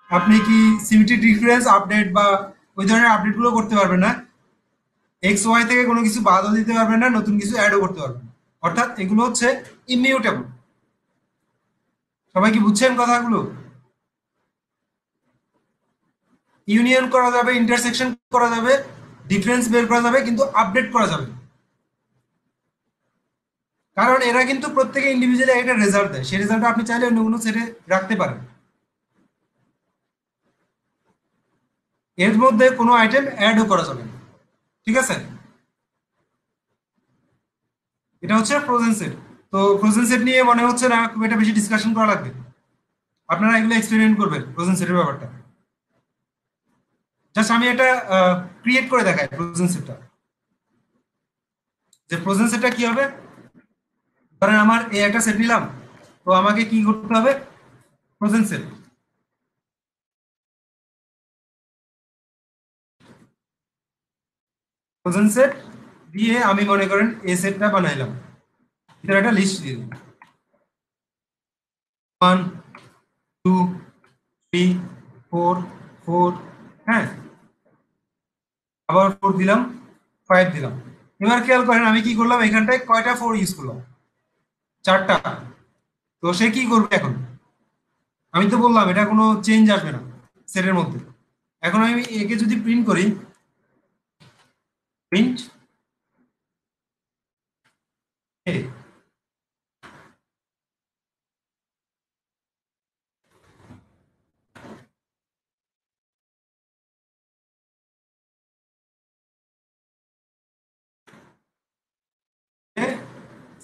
আপনি কি সিমেট্রিক ডিফারেন্স আপডেট বা ওই ধরনের আপডেট গুলো করতে পারবেন না। এক্স ওয়াই থেকে কোনো কিছু বাদও দিতে পারবেন না, নতুন কিছু অ্যাডও করতে পারবেন না। অর্থাৎ এগুলো হচ্ছে ইমিউটেবল। সবাই কি বুঝছেন কথাগুলো? ইউনিয়ন করা যাবে, ইন্টারসেকশন করা যাবে, ডিফারেন্স বের করা যাবে, কিন্তু আপডেট করা যাবে না। কারণ এরা কিন্তু প্রত্যেকে ইন্ডিভিজুয়ালি একটা রেজাল্ট দেয়, সেই রেজাল্টটা আপনি চাইলে অন্য কোনো সেটে রাখতে পারেন। এর মধ্যে কোনো আইটেম অ্যাডও করা যাবে না। ঠিক আছে, এটা হচ্ছে ফ্রোজেন সেট। তো ফ্রোজেন সেট নিয়ে মনে হচ্ছে না খুব একটা বেশি ডিসকাশন করা লাগবে। আপনারা এগুলো এক্সপেরিমেন্ট করবেন ফ্রোজেন সেটের ব্যাপারটা। জাস্ট আমি এটা ক্রিয়েট করে দেখাই ফ্রোজেন সেটটা, যে ফ্রোজেন সেটটা কি হবে। ধরেন আমার এই একটা সেট নিলাম, তো আমাকে কি করতে হবে? ফ্রোজেন সেট, ফ্রোজেন সেট দিয়ে আমি মনে করেন এই সেটটা বানাইলাম, এটার একটা লিস্ট দিয়ে দিই, 1 2 3 4 4, হ্যাঁ, আবার 4 দিলাম, 5 দিলাম। এবার খেয়াল করেন আমি কি করলাম, এখানটায় কয়টা 4 ইউজ করলাম? 4টা। তো সে কি করবে এখন? আমি তো বললাম এটা কোনো চেঞ্জ আসবে না সেটের মধ্যে। এখন আমি একে যদি প্রিন্ট করি, প্রিন্ট এ,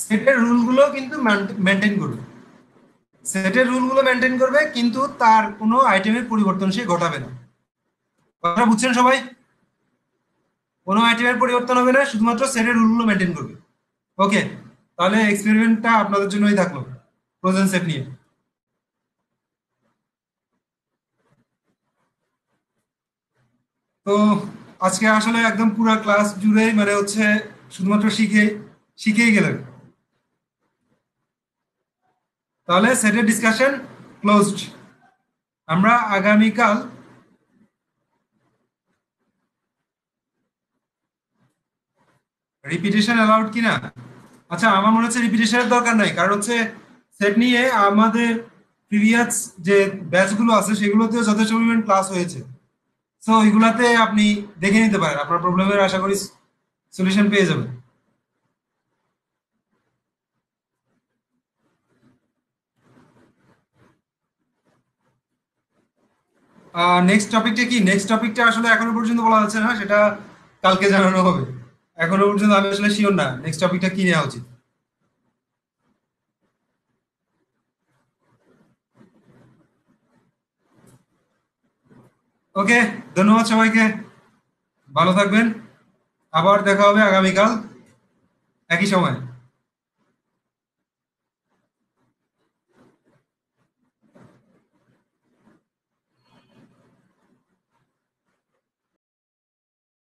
সেটের রুলগুলো কিন্তু মেনটেন করবে, সেটের রুলগুলো মেনটেন করবে, কিন্তু তার কোনো আইটেমের পরিবর্তন সে ঘটাবে না। কথাটা বুঝছেন সবাই? কোনো আইটেমের পরিবর্তন হবে না, শুধুমাত্র সেটের রুলগুলো মেনটেন করবে। ওকে, তাহলে এক্সপেরিমেন্টটা আপনাদের জন্যই থাকলো ফ্রোজেন সেট নিয়ে। তো আজকে আসলে একদম পুরো ক্লাস জুড়ে মানে হচ্ছে শুধুমাত্র শিখেই গেলেন। তাহলে সেটের ডিসকাশন ক্লোজড। আমরা আগামীকাল, রিপিটেশন অ্যালাউড কিনা? আচ্ছা, আমার মনে হচ্ছে রিপিটেশনের দরকার নাই, কারণ হচ্ছে সেট নিয়ে আমাদের প্রিভিয়াস যে ব্যাচগুলো আছে সেগুলোতেও যথেষ্ট পরিমাণ ক্লাস হয়েছে। সো ওইগুলাতে আপনি দেখে নিতে পারেন, আপনার প্রবলেমের আশা করি সলিউশন পেয়ে যাবেন। নেক্সট টপিকটা কি? নেক্সট টপিকটা আসলে এখনো পর্যন্ত বলা যাচ্ছে না, সেটা কালকে জানানো হবে। এখনো পর্যন্ত আমি আসলে শিওর না নেক্সট টপিকটা কি নেওয়া উচিত। ওকে, ধন্যবাদ সবাইকে, ভালো থাকবেন। আবার দেখা হবে আগামীকাল একই সময়।